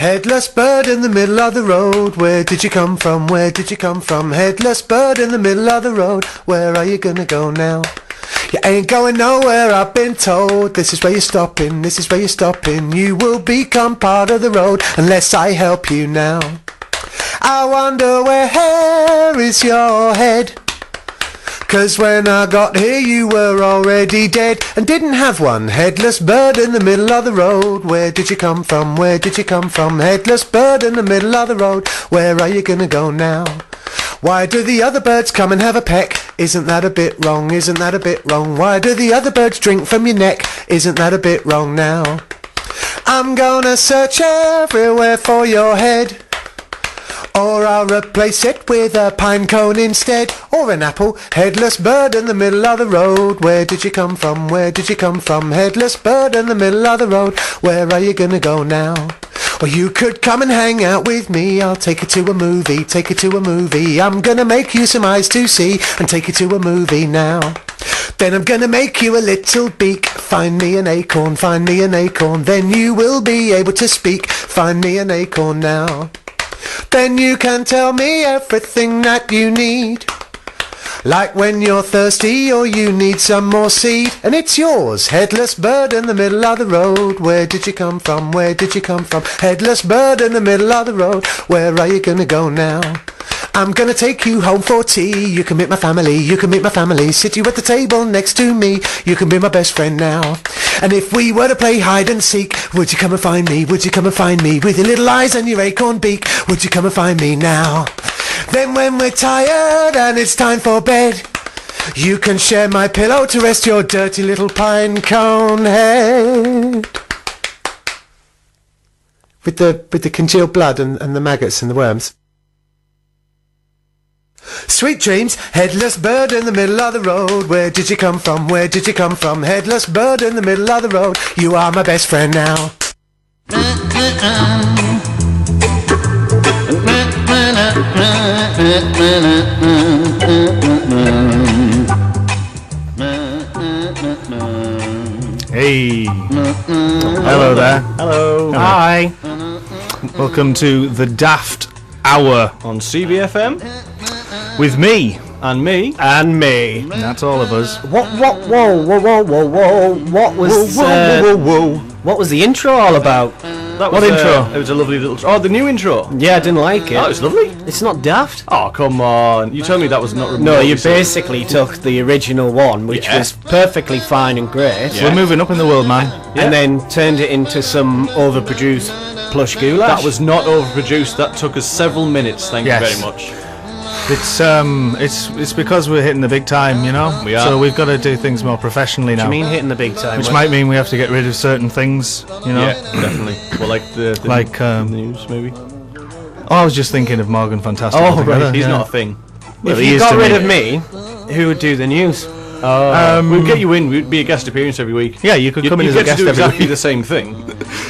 Headless bird in the middle of the road, where did you come from, where did you come from? Headless bird in the middle of the road, where are you gonna go now? You ain't going nowhere, I've been told. This is where you're stopping, this is where you're stopping. You will become part of the road unless I help you now. I wonder where is your head? 'Cause when I got here you were already dead and didn't have one. Headless bird in the middle of the road, where did you come from, where did you come from? Headless bird in the middle of the road, where are you gonna go now? Why do the other birds come and have a peck? Isn't that a bit wrong, isn't that a bit wrong? Why do the other birds drink from your neck? Isn't that a bit wrong now? I'm gonna search everywhere for your head, or I'll replace it with a pine cone instead, or an apple. Headless bird in the middle of the road, where did you come from, where did you come from? Headless bird in the middle of the road, where are you gonna go now? Or you could come and hang out with me, I'll take you to a movie, take you to a movie. I'm gonna make you some eyes to see and take you to a movie now. Then I'm gonna make you a little beak. Find me an acorn, find me an acorn. Then you will be able to speak. Find me an acorn now. Then you can tell me everything that you need, like when you're thirsty or you need some more seed, and it's yours. Headless bird in the middle of the road, where did you come from, where did you come from? Headless bird in the middle of the road, where are you gonna go now? I'm gonna take you home for tea. You can meet my family, you can meet my family. Sit you at the table next to me, you can be my best friend now. And if we were to play hide and seek, would you come and find me, would you come and find me? With your little eyes and your acorn beak, would you come and find me now? Then when we're tired and it's time for bed, you can share my pillow to rest your dirty little pine cone head. With the congealed blood and the maggots and the worms. Sweet dreams, headless bird in the middle of the road, where did you come from, where did you come from? Headless bird in the middle of the road, you are my best friend now. Hey. Hello there. Hello. Hi. Welcome to the Daft Hour On CVFM. with me. And me. And me. That's all of us. Whoa, what was what was the intro all about? That What was, intro? It was a lovely little... Oh, the new intro. Yeah, I didn't like it. Oh, it's lovely. It's not daft. Oh, come on. You told me that was not... No, you basically took the original one, which Yeah. was perfectly fine and great, Yeah. We're moving up in the world, man. and then turned it into some overproduced plush goulash. That was not overproduced. That took us several minutes. Thank Yes. you very much. It's because we're hitting the big time, you know. We are. So we've got to do things more professionally now. I mean hitting the big time. Which might mean we have to get rid of certain things, you know. Yeah, definitely. Well, like the Like, news, maybe. Oh, I was just thinking of Morgan Fantastic. Oh, altogether, right, He's yeah. not a thing. Well, if he you is got to rid me. of me, who would do the news? We'd get you in. We'd be a guest appearance every week. Yeah, you could come in you as a get guest to do every exactly week. the same thing.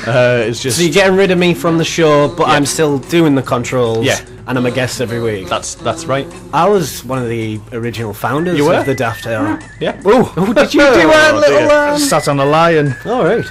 It's just... So you're getting rid of me from the show, but Yeah. I'm still doing the controls. Yeah. And I'm a guest every week. That's right. I was one of the original founders You were? of the Daft Hour. Yeah. Oh, did you do a Oh, little... dear. Sat on a lion. All right.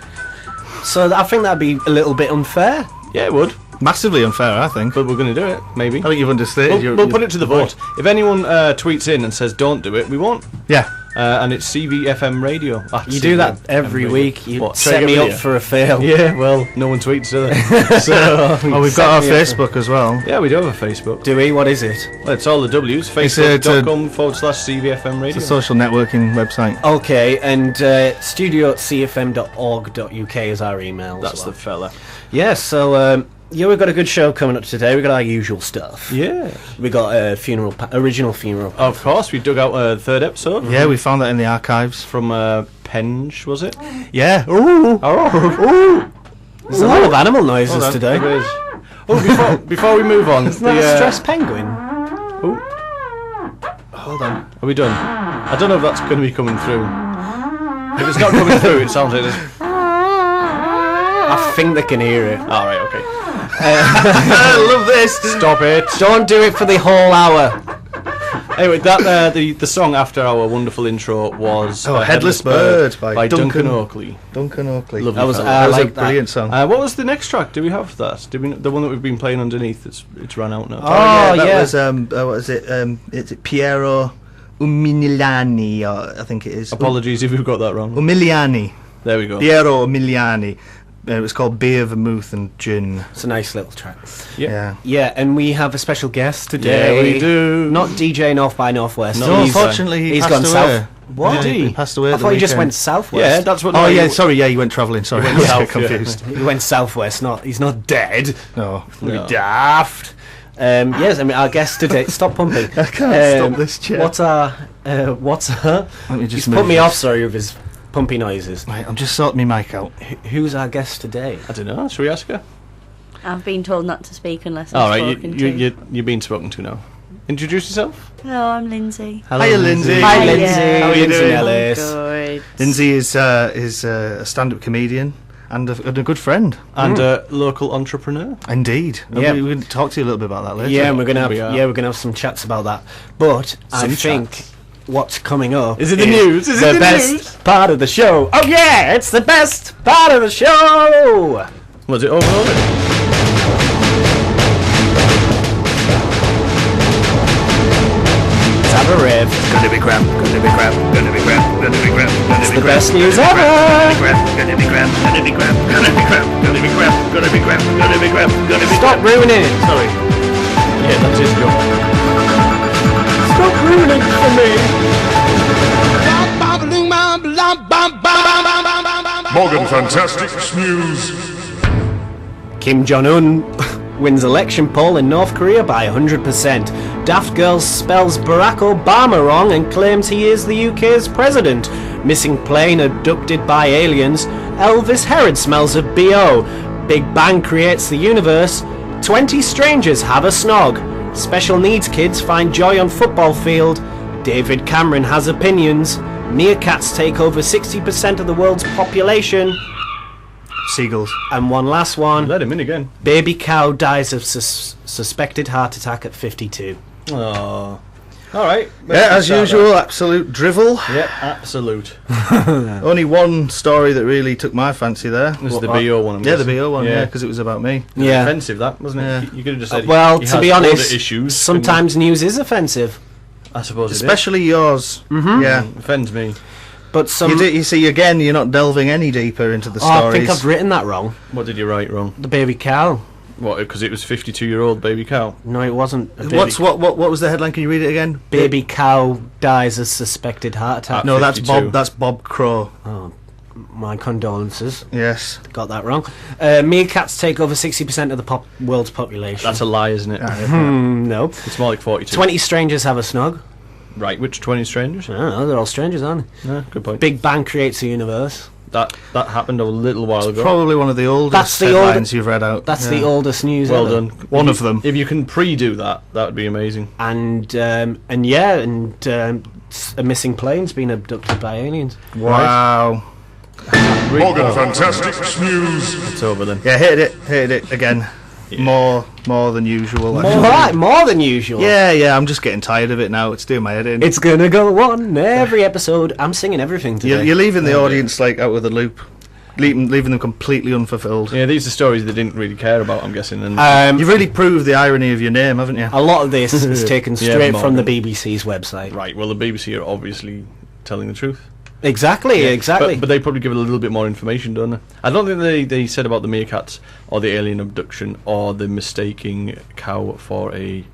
So I think that'd be a little bit unfair. Yeah, it would. Massively unfair, I think. But we're going to do it, maybe. I think you've understated. We'll put it to the vote. If anyone tweets in and says don't do it, we won't. Yeah. And it's CVFM Radio. You do that every week. You What, set try to me get up rid of for a fail. Yeah, well, no one tweets, do they? So, Oh, we've got our Facebook as well. yeah, we do have a Facebook. Do we? What is it? Well, it's all the W's. It's Facebook.com/CVFM Radio. It's a social networking website. Okay, and studio@cfm.org.uk is our email. That's the fella. Yeah, so yeah, we've got a good show coming up today. We've got our usual stuff. Yeah. We got a original funeral. Of course, we dug out a third episode. Yeah, we found that in the archives. From Penge, was it? Yeah. Ooh, Oh, there's a lot of animal noises hold on. today. There is. Oh, before we move on, Isn't that a stressed penguin? hold on. Are we done? I don't know if that's going to be coming through. If it's not coming through, it sounds like this. I think they can hear it. All right, okay. I love this. Stop it. Don't do it for the whole hour. Anyway, that the song after our wonderful intro was Headless Bird by Duncan Oakley. Duncan Oakley. Lovely That was, fella. I That was a like that. brilliant song. What was the next track? Do we have that? The one that we've been playing underneath? It's run out now. Oh, that yeah. was what is it? It's Piero Umiliani, I think it is. Apologies if we've got that wrong. Umiliani. There we go. Piero Umiliani. It was called Beer, Vermouth and Gin. It's a nice little track. Yeah. Yeah, and we have a special guest today. Yeah, we do. Not DJ North by Northwest. No, No, He's, unfortunately, he he's passed gone away. south. What? Did he? He passed away. I at the thought he just weekend. went southwest. Yeah, that's what. Oh yeah, sorry. Yeah, he went travelling. Sorry, I was south, confused. He went southwest. He's not dead. No, No. Daft. Yes, I mean our guest today. Stop pumping. I can't stop this chair. What's our? Let me just He's move put me this. off. Sorry, with his pumpy noises. Right, I'm just sorting my mic out. Who's our guest today? I don't know. Should we ask her? I've been told not to speak unless All I'm right, spoken to. you're being spoken to now. Introduce yourself. Hello, I'm Lindsay. Hello, Hiya, Lindsay. Hi, Hiya. Lindsay. How are you Lindsay doing? Ellis. Good. Lindsay is a stand-up comedian and a good friend. And local entrepreneur. Indeed. Yeah. We're going to talk to you a little bit about that later. Yeah, and we're gonna We have are. we're gonna have some chats about that. But I Some think chats. what's coming up Is it the news? Is it the the best news? part of the show. Oh yeah, it's the best part of the show. Was it over? Let's have a riff. Gonna be crap, gonna be crap, gonna be crap, gonna be crap, gonna It's be the crap, best news gonna ever. be crap, gonna be crap, gonna be crap, gonna be crap, gonna be crap, gonna be crap, gonna be crap, gonna be Stop ruining it. Sorry. Yeah, that's his job. Stop ruining it for me. Morgan Fantastic News. Kim Jong-un wins election poll in North Korea by 100%. Daft Girl spells Barack Obama wrong and claims he is the UK's president. Missing plane abducted by aliens. Elvis Herod smells of BO. Big Bang creates the universe. 20 strangers have a snog. Special needs kids find joy on football field. David Cameron has opinions. Meerkats take over 60% of the world's population. Seagulls. And one last one. Let him in again. Baby cow dies of suspected heart attack at 52. Oh. All right. Yeah, as usual, absolute drivel. Yeah, absolute. Only one story that really took my fancy there. This is the BO one. I'm Yeah, the guessing. BO one, yeah, Yeah. because it was about me. It was Yeah. offensive, that wasn't it? Yeah. You could have just said. Well, he to has be other honest, issues. sometimes news is offensive, I suppose Especially yours. Yeah. it offends me. but some. You see, again, you're not delving any deeper into the Oh, I stories. think I've written that wrong. What did you write wrong? The baby cow. What? Because it was 52-year-old baby cow. No, it wasn't. A baby, What was the headline? Can you read it again? baby cow dies of suspected heart attack. No, that's 52. Bob. That's Bob Crow. Oh, my condolences. Yes. Got that wrong. Meerkats take over 60% of the world's population. That's a lie, isn't it? No. It's more like 42. 20 strangers have a snog. Right, which 20 strangers? I don't know, they're all strangers, aren't they? Yeah, good point. Big Bang creates a universe. That happened a little while ago. Probably one of the oldest That's the headlines you've read out. That's Yeah. the oldest news Well ever. done. One If of them. If you can pre-do that, that would be amazing. And a missing plane's been abducted by aliens. Wow. Morgan Fantastic News. It's over then. Yeah, hit it again. More than usual. actually. More than usual. Yeah, I'm just getting tired of it now. It's doing my head in. It's gonna go on every episode. I'm singing everything today. You're leaving the audience like out of the loop, leaving them completely unfulfilled. Yeah, these are stories they didn't really care about, I'm guessing. And You've really proved the irony of your name, haven't you? a lot of this is taken Yeah, straight from the Morgan. BBC's website. right, well, the BBC are obviously telling the truth. Exactly. But they probably give it a little bit more information, don't they? I don't think they said about the meerkats or the alien abduction or the mistaking cow for a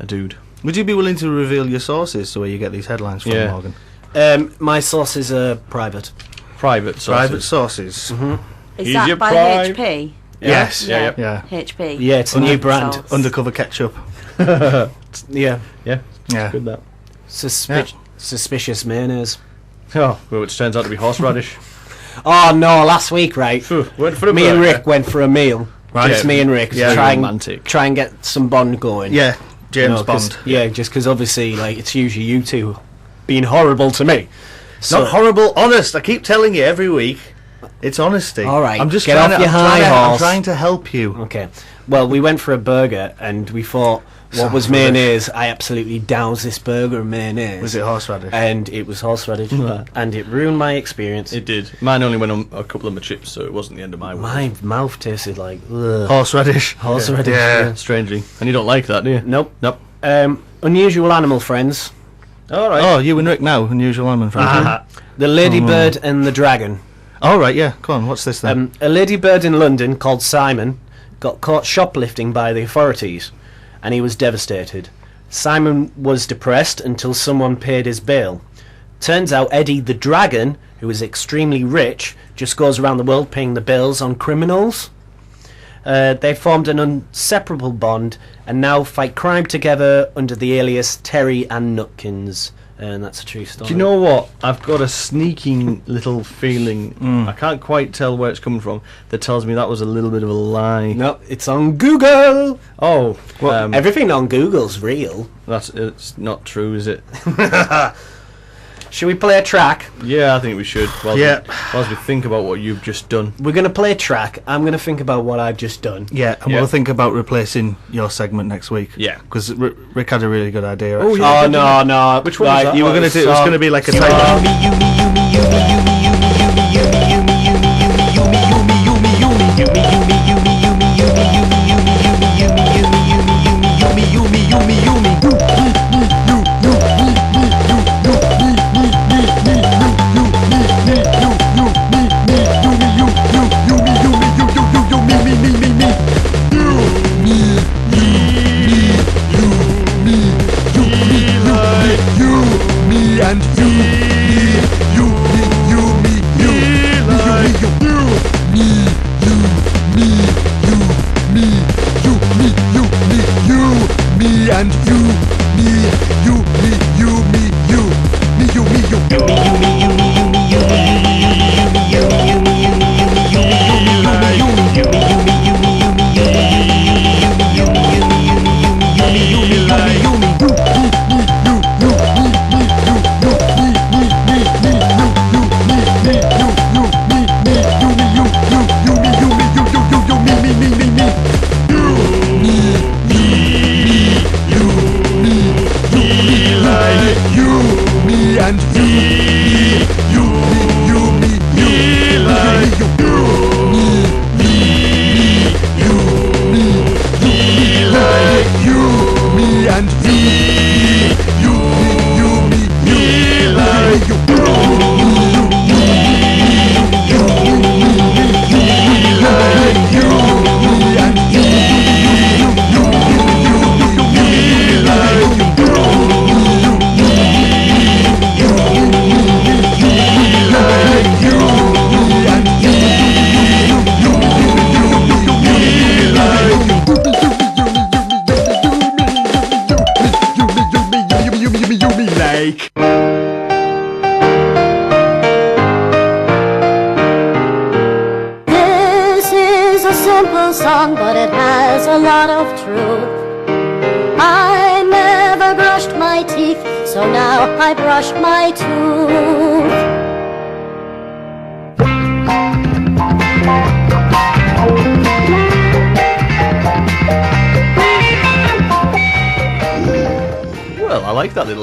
dude. Would you be willing to reveal your sources to where you get these headlines from, Yeah. Morgan? My sources are private. Private sources. Private sources. Is Here's that your by pride. HP? Yes. Yeah. Yeah. HP. Yeah, it's a new brand. Salts. Undercover ketchup. Yeah. Yeah. Yeah. Good that. Suspicious mayonnaise. Oh, well, which turns out to be horseradish. Oh no! Last week, right? Went for a Me and burger. Rick went for a meal. Right. Just me and Rick. Yeah. Try and Romantic. get some bond going. Yeah. James You know, 'cause- Bond. Yeah, just because obviously, like, it's usually you two being horrible to me. So, Not horrible, honest. I keep telling you every week. It's honesty. All right, I'm just get trying off to, your I'm trying high to- I'm horse. trying to help you. Okay. Well, we went for a burger and we thought, What was mayonnaise? I absolutely doused this burger in mayonnaise. Was it horseradish? And it was horseradish. And it ruined my experience. It did. Mine only went on a couple of my chips, so it wasn't the end of my world. My mouth tasted like Horseradish. horseradish. Yeah. Strangely. And you don't like that, do you? Nope. Nope. Unusual animal friends. All right. Oh, you and Rick now, unusual animal friends. The ladybird and the dragon. All right, yeah. Go on. What's this then? A ladybird in London called Simon got caught shoplifting by the authorities, and he was devastated. Simon was depressed until someone paid his bail. Turns out Eddie the dragon, who is extremely rich, just goes around the world paying the bills on criminals. They formed an inseparable bond and now fight crime together under the alias Terry and Nutkins. And that's a true story. Do you know what? I've got a sneaking little feeling, I can't quite tell where it's coming from, that tells me that was a little bit of a lie. No, it's on Google. Oh, Everything on Google's real. it's not true, is it? Should we play a track? Yeah, I think we should. Whilst we think about what you've just done. We're going to play a track. I'm going to think about what I've just done. Yeah, and we'll think about replacing your segment next week. Yeah. Because Rick had a really good idea. Oh, Actually. yeah. No. Which one was that? You were going to do. It was going to be like a title.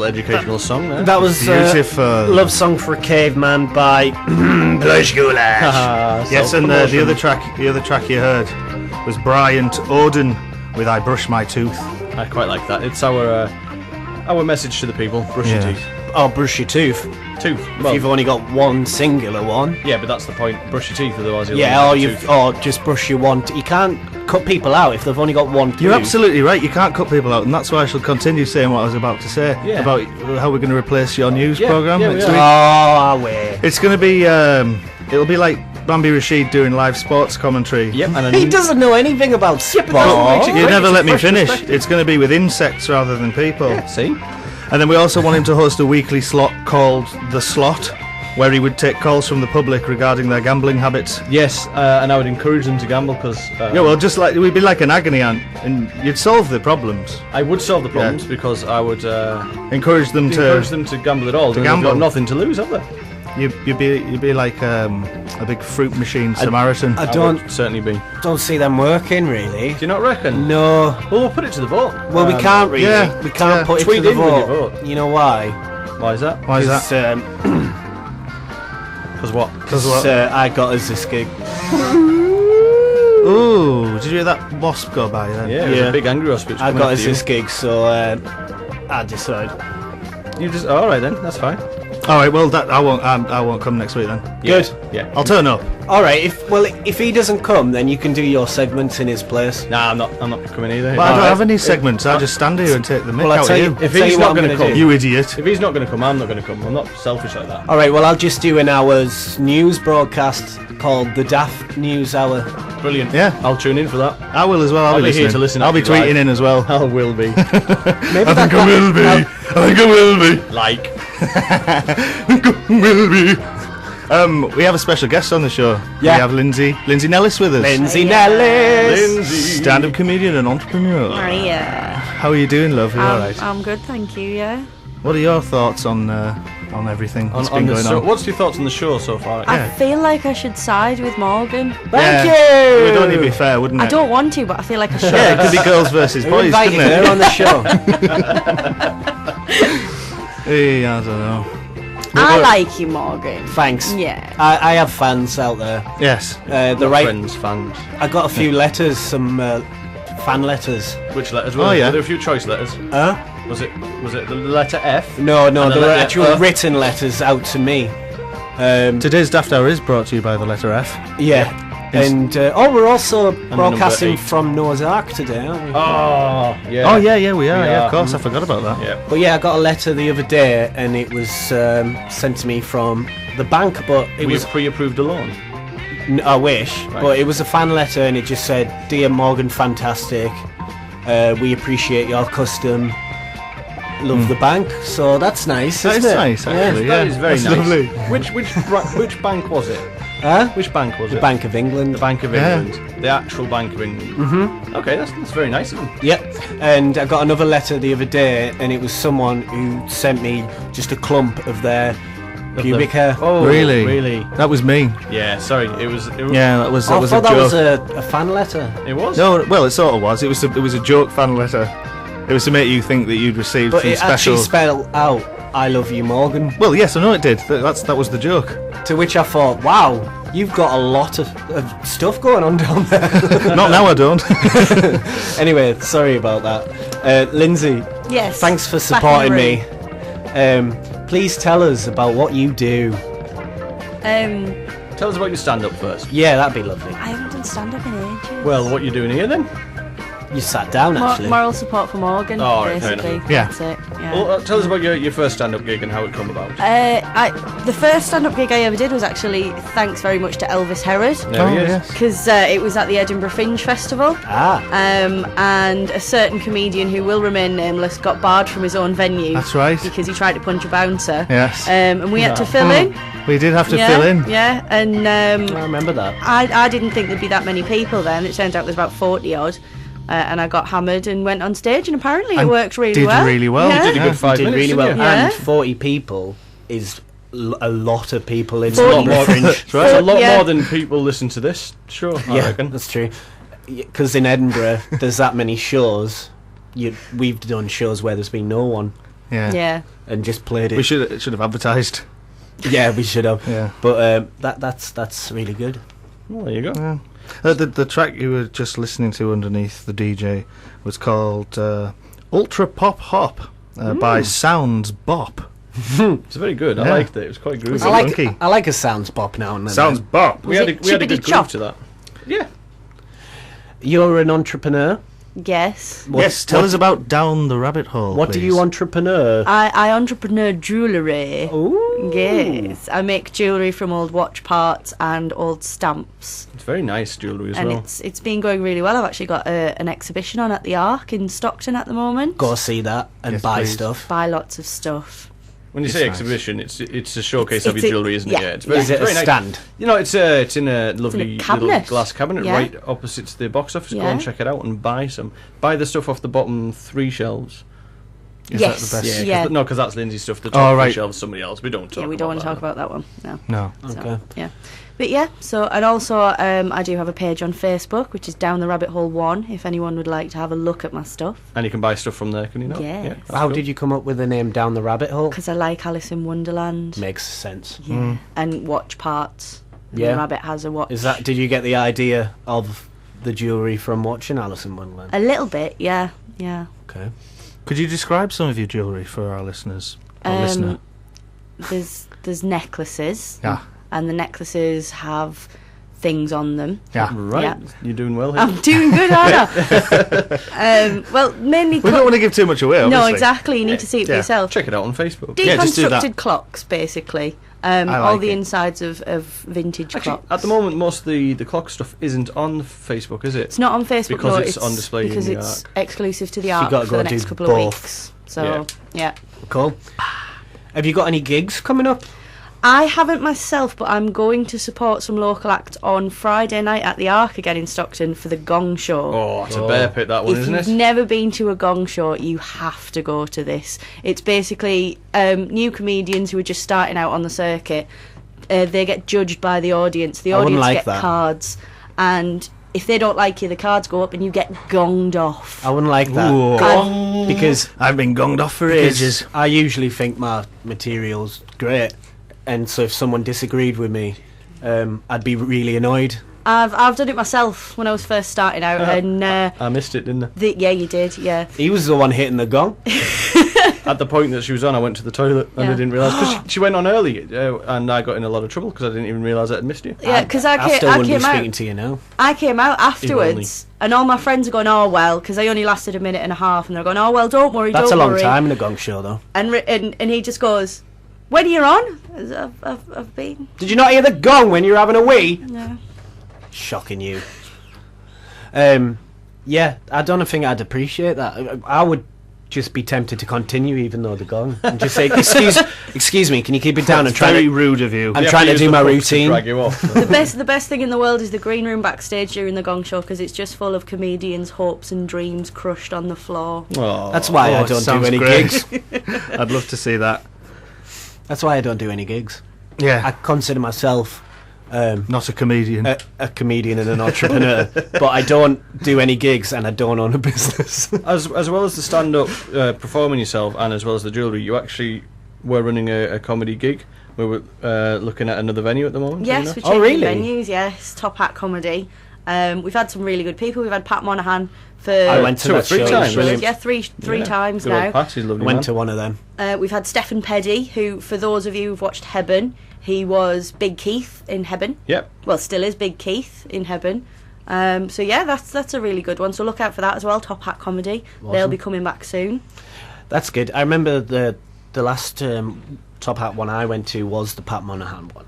Educational song there. That was Love Song for a Caveman by Blush Goulash. Yes, and the other track you heard was Bryant Oden with I Brush My Tooth. I quite like that. It's our message to the people. Brush your teeth. Oh, brush your tooth. Well, if you've only got one singular one. Yeah, but that's the point. Brush your teeth, otherwise you'll or just brush your one. You can't cut people out if they've only got one tooth. You're absolutely right. You can't cut people out, and that's why I shall continue saying what I was about to say about how we're going to replace your news program next week. Oh, wait. It's going to be. It'll be like Bambi Rashid doing live sports commentary. Yep. And he doesn't know anything about sport. You never let me finish. It's going to be with insects rather than people. Yeah, see? And then we also want him to host a weekly slot called The Slot, where he would take calls from the public regarding their gambling habits. Yes, and I would encourage them to gamble because... just like we'd be like an agony aunt, and you'd solve the problems. I would solve the problems because I would... encourage them to gamble at all. They've got nothing to lose, have they? You'd be like a big fruit machine Samaritan. I Would certainly be. don't see them working, really. Do you not reckon? No. Well, we'll put it to the vote. Well, we can't really. yeah, We can't yeah. put it to Tweet the in with your vote. vote. You know why? Why is that? Why is that? Because what? Because what? I got us this gig. Ooh, did you hear that wasp go by then? Yeah, it was a big angry wasp. I got us this gig, so I decided. You just all right then. That's fine. All right, well, I won't come next week then. Good. Yeah. I'll turn up. All right. If he doesn't come, then you can do your segments in his place. Nah, I'm not coming either. Well, I don't have any segments. I just stand here and take the mick Well, I'll out tell of you. you. If tell he's you not what I'm gonna gonna come- do. You idiot. If he's not going to come, I'm not going to come. I'm not selfish like that. All right. Well, I'll just do an hour's news broadcast called the Daft News Hour. Brilliant. Yeah. I'll tune in for that. I will as well. I'll I'll be be here listening. to listen I'll be to you tweeting live. in as well. I will be. Maybe I think I will be. I think I will be. Like. Will be. We have a special guest on the show. Yeah. We have Lindsay Nellis with us. Lindsay Nellis. Stand-up comedian and entrepreneur. Yeah. How are you doing, love? You all right? I'm good, thank you. Yeah. What are your thoughts on everything that's been going on? What's your thoughts on the show so far? I feel like I should side with Morgan. Thank It you. would only be fair, wouldn't it? I don't want to, but I feel like I should. Yeah, it could be girls versus Who boys, invited couldn't her it? on the show? Hey, I don't know. I like you, Morgan. Thanks. Yeah. I have fans out there. Yes. The right. Friends, fans. I got a few letters, some fan letters. Which letters? Oh, yeah. Were there a few choice letters? Huh? Was it the letter F? No, And there the were letter actual written letters out to me. Today's Daft Hour is brought to you by the letter F. Yeah. And we're also broadcasting number 8. from Noah's Ark today, aren't we? Oh, yeah. Oh, yeah, we are. We Yeah, are. of course. I forgot about that. Yeah. But yeah, I got a letter the other day, and it was sent to me from the bank, but it We was pre-approved a loan. I wish, Right. but it was a fan letter, and it just said, "Dear Morgan, fantastic. We appreciate your custom. Love the bank." So that's nice. That isn't is it? nice, actually. That Yeah, is very that's nice. lovely. Which bank was it? Huh? Which bank was The it? Bank of England. The Bank of Yeah. England. The actual Bank of England. Mm-hmm. Okay, that's very nice of them. Yep. And I got another letter the other day, and it was someone who sent me just a clump of their pubic hair. Oh, Really? Really? That was me. Yeah. Sorry. It was. Yeah, that was I a thought joke. that was a fan letter. It was. No, well, it sort of was. It was a joke fan letter. It was to make you think that you'd received But some it special. actually spelled out, "I love you, Morgan." Well, yes, I know it did. That was the joke. To which I thought, wow, you've got a lot of stuff going on down there. Not now, I don't. Anyway, sorry about that. Lindsay, Yes. thanks for back in the supporting me. room. Please tell us about what you do. Tell us about your stand-up first. Yeah, that'd be lovely. I haven't done stand-up in ages. Well, what you're doing here then? You sat down, actually. Moral support for Morgan, Oh, right, fair basically. enough. Yeah. That's it. Yeah. Well, tell us about your first stand-up gig and how it come about. The first stand-up gig I ever did was actually thanks very much to Elvis Herod, There he is. yes. because it was at the Edinburgh Fringe Festival. And a certain comedian who will remain nameless got barred from his own venue. That's right. Because he tried to punch a bouncer. Yes. And we had to fill in. We did have to Yeah, fill in. Yeah, and I remember that. I didn't think there'd be that many people then. It turns out there's about 40 odd. And I got hammered and went on stage, and apparently it And worked really did well. really well. Yeah. You did a good 5 Did minutes, really well. didn't you? Yeah. And 40 people is a lot of people in It's a lot more. Fringe. It's a lot Yeah. more than people listen to this. Sure, I Yeah, reckon. that's true. Because in Edinburgh, there's that many shows. We've done shows where there's been no one Yeah. Yeah. and just played it. We should have advertised. Yeah, we should have. Yeah. But that's really good. Well, there you go. Yeah. The track you were just listening to underneath the DJ was called Ultra Pop Hop by Sounds Bop. It's very good. I Yeah. liked it. It was quite groovy. I I like a sounds pop now and then. Sounds Bop. We had a Chippity good chop? groove to that. Yeah. You're an entrepreneur. Yes. Yes, tell us about Down the Rabbit Hole. What do please. you entrepreneur? I entrepreneur jewellery. Ooh. Yes. I make jewellery from old watch parts and old stamps. It's very nice jewellery as And well. it's been going really well. I've actually got an exhibition on at the Ark in Stockton at the moment. Go see that and Yes, buy please. stuff. Buy lots of stuff. When you It's say nice. exhibition, it's a showcase It's of your a- jewellery, isn't yeah, it? Yeah, it's yeah. very, Is it very a nice. stand? You know, it's in a lovely little cabinet. glass cabinet Yeah. right opposite the box office. Go Yeah. and check it out and buy some. Buy the stuff off the bottom 3 shelves. Is Yes. that the best? Yeah. No, because that's Lindsay's stuff. The top right. shelf is somebody else. We don't talk. Yeah, we don't want to talk that. about that one. No. No. So, Okay. yeah. But yeah, so, and also I do have a page on Facebook, which is Down the Rabbit Hole 1, if anyone would like to have a look at my stuff. And you can buy stuff from there, can you not? Yes. Yeah, How did you come up with the name Down the Rabbit Hole? Because I like Alice in Wonderland. Makes sense. Yeah. And watch parts. Yeah. The rabbit has a watch. Did you get the idea of the jewellery from watching Alice in Wonderland? A little bit, yeah. Okay. Could you describe some of your jewellery for our listeners? Or listener? There's necklaces. Yeah. And the necklaces have things on them. Yeah. Right. Yeah. You're doing well here. I'm doing good, aren't I? Well, mainly... We don't want to give too much away, obviously. No, exactly. You need to see it for Yeah. yourself. Check it out on Facebook. Yeah, just do that. Deconstructed clocks, basically. like all the it. insides of vintage Actually, clocks. at the moment, most of the clock stuff isn't on Facebook, is it? It's not on Facebook, Because no, it's on display in because the it's Arc. exclusive to the So you Arc gotta for go the do next couple both. of weeks. So, yeah. Cool. Have you got any gigs coming up? I haven't myself, but I'm going to support some local acts on Friday night at the Arc again in Stockton for the Gong Show. Oh, it's a bear pit, that one, If isn't you've it? never been to a Gong Show, you have to go to this. It's basically new comedians who are just starting out on the circuit. They get judged by the audience. The I wouldn't audience like get that. cards, and if they don't like you, the cards go up and you get gonged off. I wouldn't like that. Ooh. Because I've been gonged off for ages. I usually think my material's great, and so if someone disagreed with me, I'd be really annoyed. I've done it myself when I was first starting out, and I missed it, didn't I? yeah, you did, yeah. He was the one hitting the gong. At the point that she was on, I went to the toilet and I Yeah. didn't realise. Because she went on early and I got in a lot of trouble because I didn't even realise I had missed you. Yeah, because I still I wouldn't be came speaking out. to you now. I came out afterwards, and all my friends are going, "Oh well," because I only lasted a minute and a half, and they're going, "Oh well, don't worry, That's don't a long worry." time in a gong show, though. And he just goes, "When you're on, I've been." Did you not hear the gong when you were having a wee? No. Shocking you. Yeah, I don't think I'd appreciate that. I would just be tempted to continue even though the gong and just say, excuse me, can you keep it down? It's very rude of you. I'm trying to do my routine. Drag you off. The best thing in the world is the green room backstage during the Gong Show, because it's just full of comedians' hopes and dreams crushed on the floor. Oh, That's why I it don't do sounds any great. gigs. I'd love to see that. That's why I don't do any gigs. Yeah. I consider myself Not a comedian. a comedian and an entrepreneur, but I don't do any gigs and I don't own a business. as well as the stand-up performing yourself and as well as the jewellery, you actually were running a comedy gig. We were looking at another venue at the moment. Yes, you we're know? changing venues, yes. Top Hat Comedy. We've had some really good people. We've had Pat Monahan for... I went to two or that three show. times. Brilliant. Yeah, three Yeah. times Good old now. Pat, he's a lovely Went man. to one of them. We've had Stephen Peddy, who, for those of you who've watched Hebben, he was Big Keith in Hebben. Yep. Well, still is Big Keith in Hebben. So yeah, that's a really good one. So look out for that as well. Top Hat Comedy. They'll Awesome. be coming back soon. That's good. I remember the last Top Hat one I went to was the Pat Monahan one.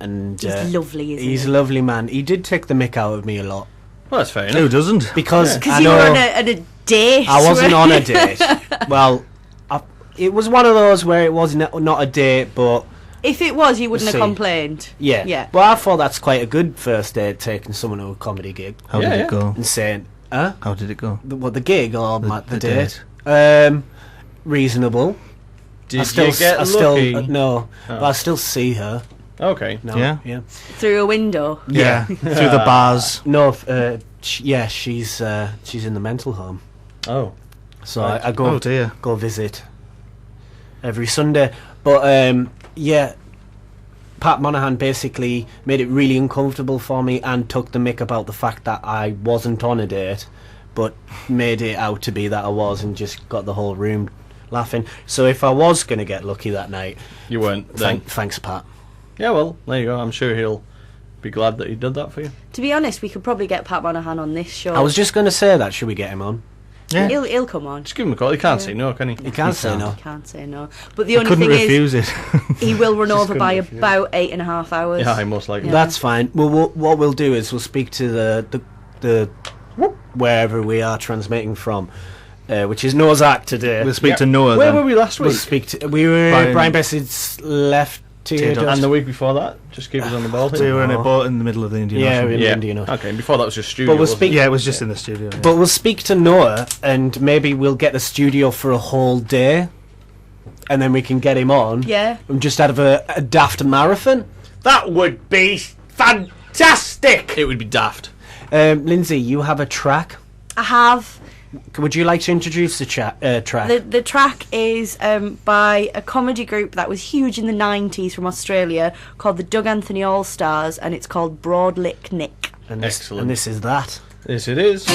And He's lovely, isn't he's he? a lovely man. He did take the mick out of me a lot. Well, that's fair enough. Who doesn't? Because Because I you know were on a date. I wasn't on a date. Well, it was one of those where it was not a date, but If it was, you wouldn't Let's have see. complained. yeah. Yeah. Well, I thought that's quite a good first date, taking someone to a comedy gig How Yeah, did yeah. it go? and saying, "Huh? How did it go? The gig or the the date?" date. Reasonable. Did I still, you get I still, lucky? no, but I still see her. Okay. No, Yeah? yeah. Through a window. Yeah. Through the bars. No, yeah, she's in the mental home, Oh. so Right. I go Oh dear. go visit every Sunday. But yeah, Pat Monahan basically made it really uncomfortable for me and took the mick about the fact that I wasn't on a date, but made it out to be that I was, and just got the whole room laughing. So if I was going to get lucky that night, You weren't then. thanks, Pat. Yeah, well, there you go. I'm sure he'll be glad that he did that for you. To be honest, we could probably get Pat Monahan on this show. I was just going to say that. Should we get him on? Yeah. He'll come on. Just give him a call. He can't Yeah. say no, can he? He can't say can't. no. Can't say no. But the I only couldn't thing refuse is, it. he will run over couldn't by refuse. about 8.5 hours. Yeah, I most likely. Yeah. That's fine. Well, what we'll do is we'll speak to the wherever we are transmitting from, which is Noah's Ark today. We'll speak Yeah. to Noah Where then. were we last We'll week? speak to. We were Brian- Brian Bessid's left Tear dust. And the week before that, just keep us on the ball. We were in a boat in the middle of the Indian Yeah, Ocean. in the Indian Ocean. Okay, and before that was just studio. But we'll wasn't speak. it? Yeah, it was just in the studio. Yeah. But we'll speak to Noah, and maybe we'll get the studio for a whole day, and then we can get him on. Yeah. And just out of a Daft marathon. That would be fantastic. It would be daft. Lindsay, you have a track. I have. Would you like to introduce the track? The track is by a comedy group that was huge in the 90s from Australia called the Doug Anthony All Stars, and it's called Broadlick Nick. And this, Excellent. And this is that. Yes, it is.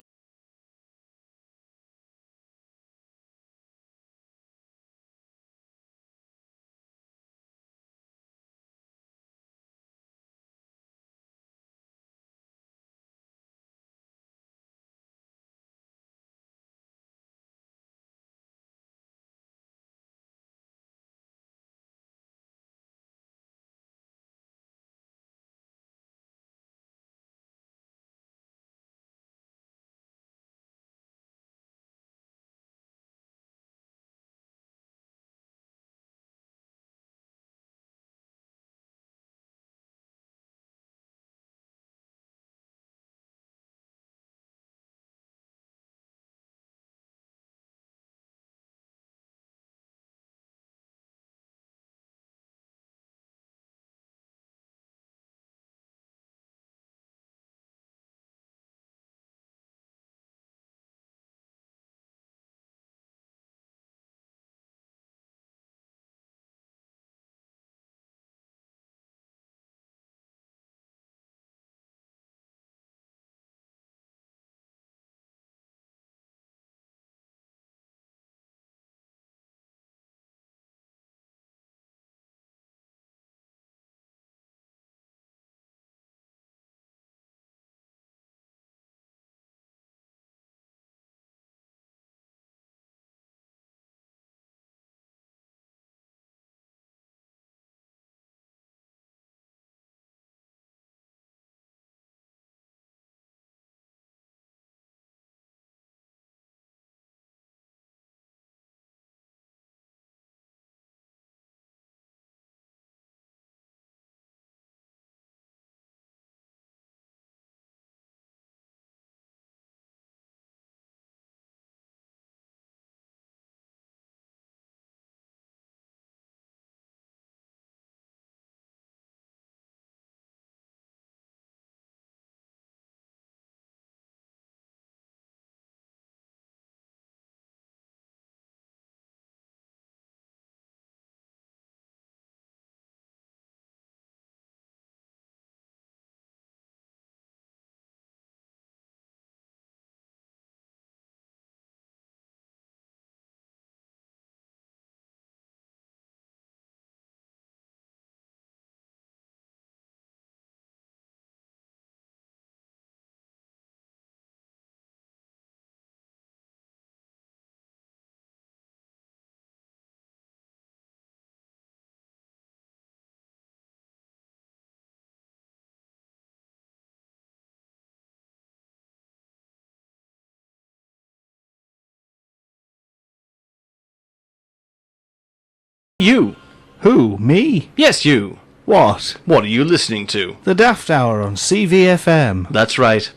You. Who? Me? Yes, you. What? What are you listening to? The Daft Hour on CVFM. That's right.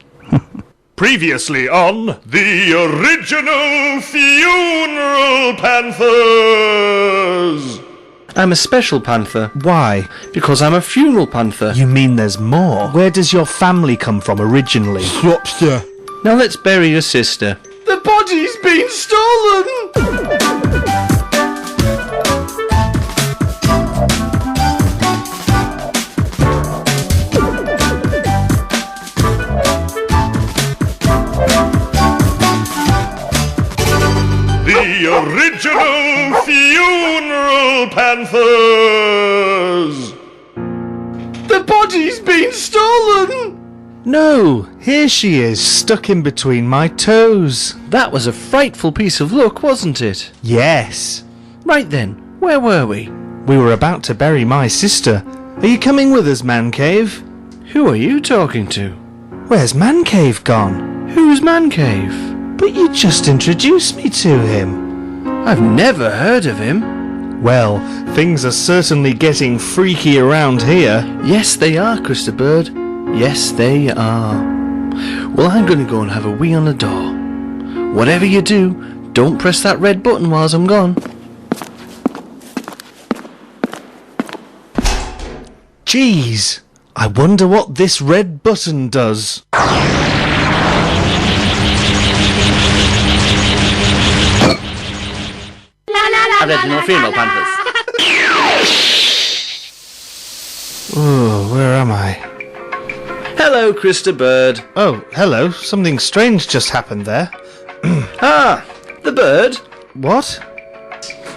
Previously on the original Funeral Panthers. I'm a special panther Why? because I'm a funeral panther. You mean there's more? Where does your family come from originally? Lobster. Now let's bury your sister. The body's been stolen! The original Funeral Panthers. The body's been stolen! No, here she is, stuck in between my toes. That was a frightful piece of luck, wasn't it? Yes. Right then, where were we? We were about to bury my sister. Are you coming with us, Man Cave? Who are you talking to? Where's Man Cave gone? Who's Man Cave? But you just introduced me to him. I've never heard of him. Well, things are certainly getting freaky around here. Yes, they are, Christa Bird. Yes, they are. Well, I'm going to go and have a wee on the door. Whatever you do, don't press that red button whilst I'm gone. Jeez, I wonder what this red button does. Original female panthers. Oh, where am I? Hello, Christa Bird. Oh, hello. Something strange just happened there. Ah, the bird? What?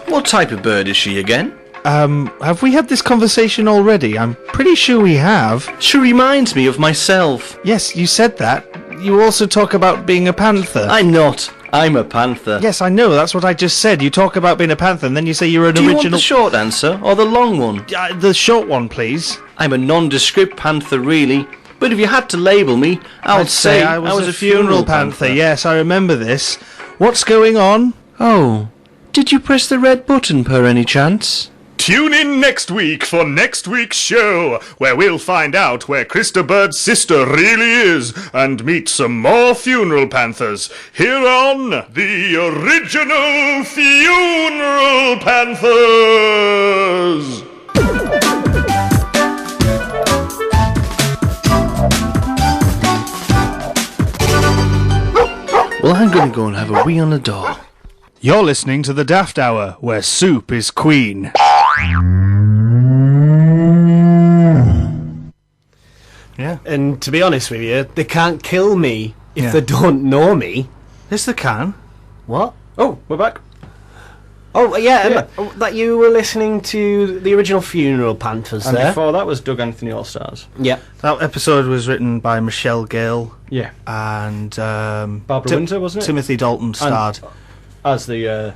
What type of bird is she again? Have we had this conversation already? I'm pretty sure we have. She reminds me of myself. Yes, you said that. You also talk about being a panther. I'm not. I'm a panther. Yes, I know. That's what I just said. You talk about being a panther, and then you say you're an Do you original... want the short answer or the long one? The short one, please. I'm a nondescript panther, really. But if you had to label me, I would say I was a funeral panther. Yes, I remember this. What's going on? Oh, did you press the red button per any chance? Tune in next week for next week's show, where we'll find out where Christa Bird's sister really is and meet some more funeral panthers here on the original Funeral Panthers. Well, I'm going to go and have a wee on the door. You're listening to the Daft Hour, where soup is queen. Yeah. And to be honest with you, they can't kill me if Yeah. they don't know me. Yes, they can. What? Oh, we're back. Oh, yeah, that you were listening to the original Funeral Panthers And there. before that was Doug Anthony All-Stars. Yeah. That episode was written by Michelle Gale Yeah. and Barbara Windsor, wasn't it? Timothy Dalton starred. As the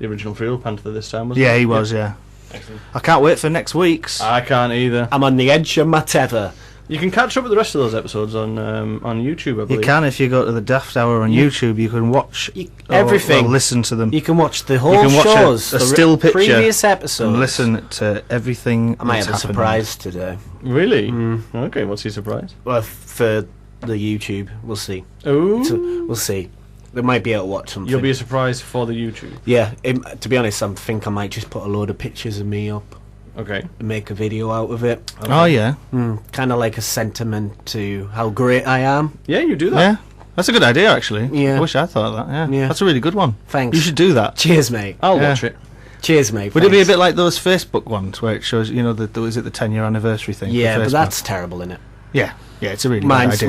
original Funeral Panther this time, wasn't Yeah, it? he was, yeah. Excellent. I can't wait for next week's. I can't either. I'm on the edge of my tether. You can catch up with the rest of those episodes on YouTube, I believe. You can if you go to the Daft Hour on YouTube. You can watch everything. or listen to them. You can watch the whole You can watch shows, a the still picture previous episodes. and listen to everything. I might that's have a happened. surprise today. Really? Okay, what's your surprise? Well, for the YouTube, we'll see. Oh, We'll see. They might be able to watch something. you'll be a surprise for the YouTube. Yeah, to be honest, I think I might just put a load of pictures of me up Okay. and make a video out of it. Oh yeah, Kind of like a sentiment to how great I am. Yeah, you do that. yeah. That's a good idea, actually. Yeah. I wish I thought of that. Yeah. Yeah. That's a really good one. Thanks. You should do that. Cheers, mate. I'll Yeah. watch it. Cheers, mate. Would it be a thanks. bit like those Facebook ones where it shows, you know, is it the 10-year anniversary thing? Yeah, for but Facebook? that's terrible, isn't it? yeah, it's a really good Mine's idea.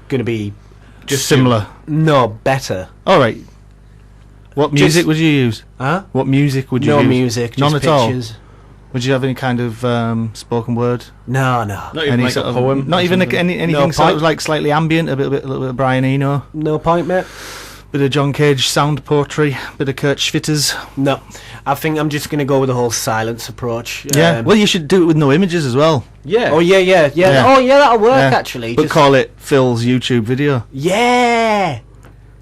going to be Just similar. no better. All right. What music Just- would you use? Huh? What music would you No use? music, None just at all. pictures. Would you have any kind of spoken word? No. Not even Any like sort a of poem. Not or even something? anything No sort point. of like slightly ambient, a little bit of Brian Eno, No point, mate. bit of John Cage sound poetry, bit of Kurt Schwitters. No. I think I'm just going to go with the whole silence approach. Yeah. Well, you should do it with no images as well. Yeah. Oh, yeah. Yeah. Oh, yeah, that'll work, Yeah. actually. But Just- call it Phil's YouTube video. Yeah.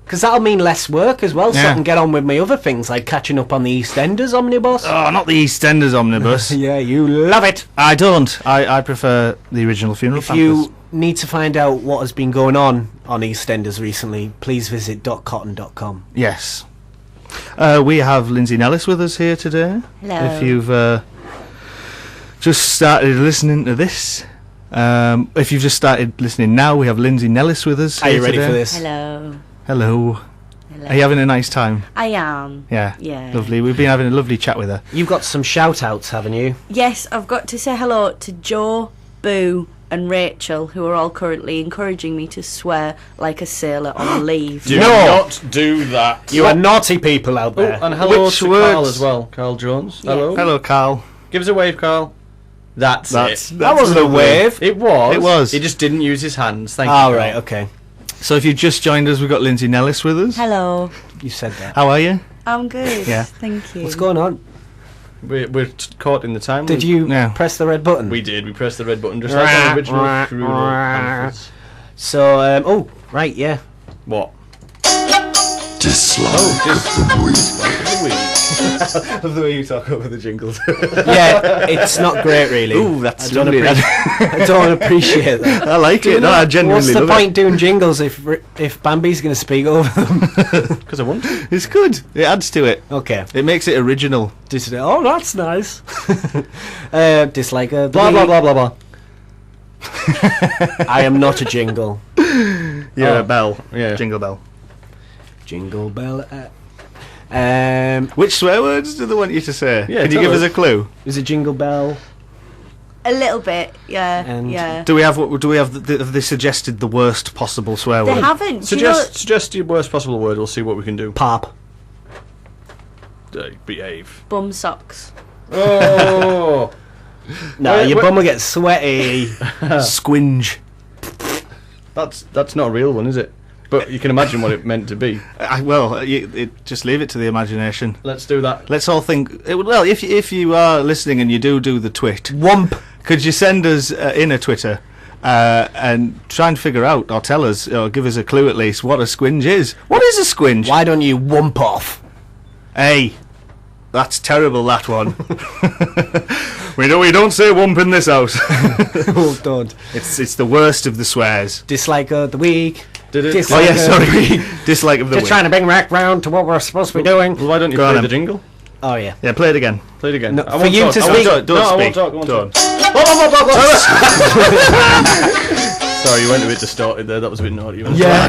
Because that'll mean less work as well, so Yeah. I can get on with my other things, like catching up on the EastEnders omnibus. Oh, not the EastEnders omnibus. Yeah, you love it. I don't. I prefer the original Funeral If Panthers. you need to find out what has been going on EastEnders recently, please visit .cotton.com. Yes. We have Lindsay Nellis with us here today. Hello. If you've just started listening to this, if you've just started listening now, we have Lindsay Nellis with us. Are you here ready today. for this? Hello. Hello. Hello. Are you having a nice time? I am. Yeah. Yeah. Lovely. We've been having a lovely chat with her. You've got some shout-outs, haven't you? Yes, I've got to say hello to Joe, Boo, and Rachel, who are all currently encouraging me to swear like a sailor on leave. Do No. not do that. You are naughty people out Oh, there. and hello Which to words? Carl as well. Carl Jones. Yeah. Hello. Hello, Carl. Give us a wave, Carl. That's it. That wasn't a wave. It was. It was. He just didn't use his hands. Thank you. All Carl. right, okay. So if you've just joined us, we've got Lindsay Nellis with us. Hello. You said that. How are you? I'm good. Yeah. Thank you. What's going on? We're caught in the time. Did you Yeah. press the red button? We did. We pressed the red button just like the original Funeral Panthers. So, oh, right, yeah. What? Dislike Oh, of the week. Dislike of the week. Love the way you talk over the jingles. Yeah, it's not great, really. Ooh, that's I don't, lovely. I don't appreciate that. I like it. No, I genuinely What's the love point doing jingles if Bambi's going to speak over them? Because I want to. it. It's good. It adds to it. Okay. It makes it original. Oh, that's nice. Dislike the Blah, blah, blah, blah, blah. I am not a jingle. Yeah, a bell. Yeah. Jingle bell. Jingle bell. Which swear words do they want you to say? Yeah, Can you tell give us us. a clue? Is it jingle bell? A little bit, yeah, And yeah. Do we have have they suggested the worst possible swear They word? haven't. Do you know, Suggest your worst possible word. We'll see what we can do. Pop. Behave. bum socks. Oh. No, Wait, your wait. bum will get sweaty. Squinge. That's not a real one, is it? But you can imagine what it meant to be. Just leave it to the imagination. Let's do that. Let's all think. Well, if you are listening and you do the twit, Wump. could you send us in a Twitter and try and figure out, or tell us, or give us a clue at least, what a squinge is? What is a squinge? Why don't you wump off? Hey, that's terrible. That one. We don't say wump in this house. Oh, don't. It's the worst of the swears. Dislike of the week. Did it? Oh Dislike yeah, of- sorry. Dislike of the Just week. trying to bring back round to what we're supposed to be doing. Well, why don't you Go on play then. the jingle? Oh, yeah. Yeah, play it again. Play it again. No, I for won't you talk. to I won't speak. talk. Don't No, I speak. won't talk. I won't Don't. talk. Sorry, you went a bit distorted there. That was a bit naughty. Yeah.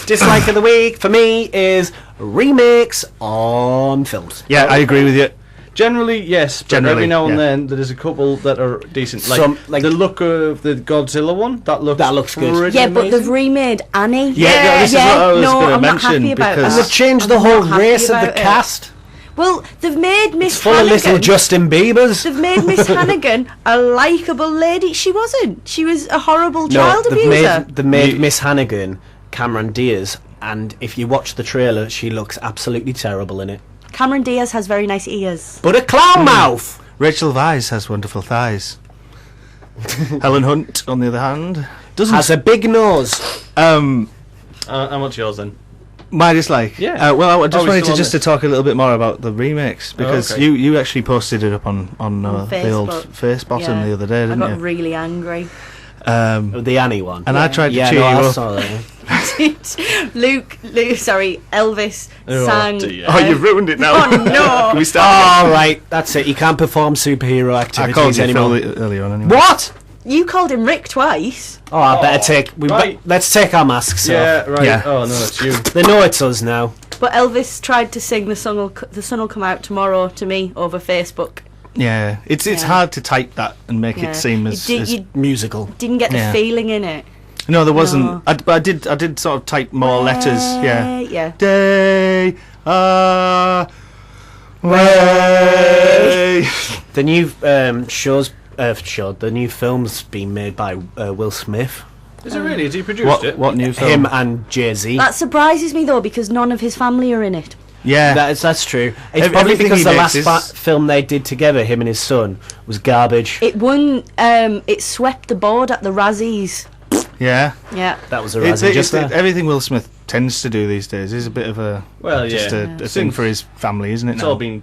Dislike of the week for me is remakes on films. Yeah, I agree with you. Generally, yes. But Generally, every now and yeah. then, there's a couple that are decent. Like, Some- like- the look of the Godzilla one. That looks good. pretty Yeah, but amazing. they've remade Annie. Yeah, this is what I was no, gonna I'm not mention, happy about because- And that. they've changed I'm the whole not happy race of the about it. cast. Well, they've made Miss Full of Hannigan. little Justin Biebers. They've made Miss Hannigan a likeable lady. She wasn't. She was a horrible child they've abuser. made, they made Miss Hannigan Cameron Diaz, and if you watch the trailer, she looks absolutely terrible in it. Cameron Diaz has very nice ears. But a clown mouth! Rachel Weisz has wonderful thighs. Helen Hunt, on the other hand, doesn't. Has a big nose. And what's yours then? My dislike. Yeah. Well, I just Oh, we're wanted still to on to talk a little bit more about the remakes because okay. you actually posted it up on the old Facebook. face bottom Yeah. the other day, I didn't got you? really angry. The Annie one. And I tried to yeah, cheer no, you I up. saw that. Elvis Oh, sang. dear. Oh, you've ruined it now. Oh, no. Can we start? All right, that's it. You can't perform superhero I activities called you anymore. Phil earlier on anyway. What? You called him Rick twice. Oh, I better take. right. Let's take our masks off. Yeah, right. Yeah. Oh no, it's you. They know it's us now. But Elvis tried to sing the sun will come out tomorrow to me over Facebook. Yeah, it's Yeah. hard to type that and make Yeah. it seem as, You Musical. didn't get the Yeah. feeling in it. no, there wasn't. No. But I did sort of type more letters. Yeah. Yeah. Day. Way. The new the new film's been made by Will Smith. Is it really? Has he produced it? What new film? Him and Jay-Z. That surprises me though because none of his family are in it. Yeah. That's true. It's probably Everything because he the makes last is- film they did together, him and his son, was garbage. It won. It swept the board at the Razzies. Yeah. Yeah. That was a It's, razzie just there. everything Will Smith tends to do these days is a bit of a Well, just yeah. a thing Since- for his family, isn't it? It's now? all been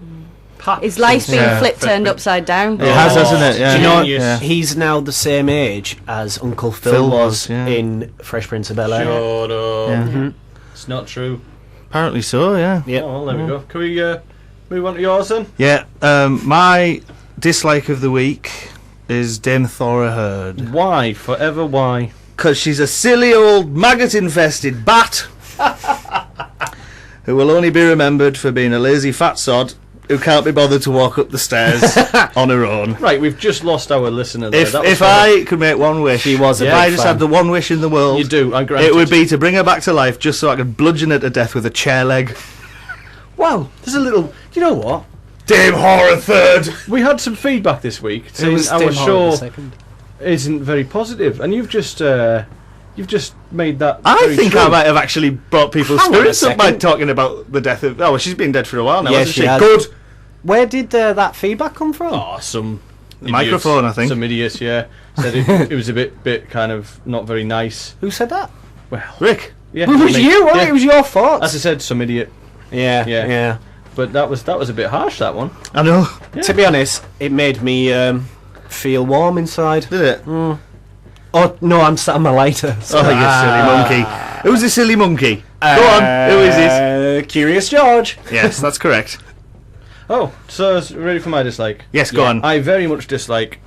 packed. His life's since- been Yeah. flipped, turned upside down. It has, hasn't it? Yeah. Do you know Genius. Yeah. he's now the same age as Uncle Phil, Phil was was, yeah. in Fresh Prince of Bel-Air. Shut up. Yeah. It's not true. Apparently so. Yeah. Yep. Oh, well, there we go. Can we move on to yours then? Yeah. My dislike of the week is Dame Thora Heard. Why? Forever why? Because she's a silly old maggot-infested bat who will only be remembered for being a lazy fat sod who can't be bothered to walk up the stairs on her own. Right, we've just lost our listener there. That was If horrible. I could make one wish, She was a if big I just fan. had the one wish in the world, You do, I grant it would be to bring her back to life just so I could bludgeon her to death with a chair leg. Well, there's a little... You know what? Dame Horror Third! We had some feedback this week saying was our Tim Holland the show second. isn't very positive, and you've just made that I very think true. I might have actually brought people's Hang on a spirits up by second. talking about the death of... Oh, well, she's been dead for a while now, Yeah, hasn't she she? has. Good! Where did that feedback come from? Oh, some idiots. microphone, I think. Some idiots, yeah. Said it was a bit kind of not very nice. Who said that? Well, Rick! yeah. It was me. you, wasn't Yeah. it? It was your fault. As I said, some idiot. Yeah, Yeah. yeah. but that was a bit harsh, that one. I know. To be honest, it made me feel warm inside. Did it? Oh no, I'm sat on my lighter. Oh, you silly monkey. Who's the silly monkey? Go on. Who is this? Curious George. Yes, that's correct. Oh, so it's ready for my dislike. Yes, go on. I very much dislike,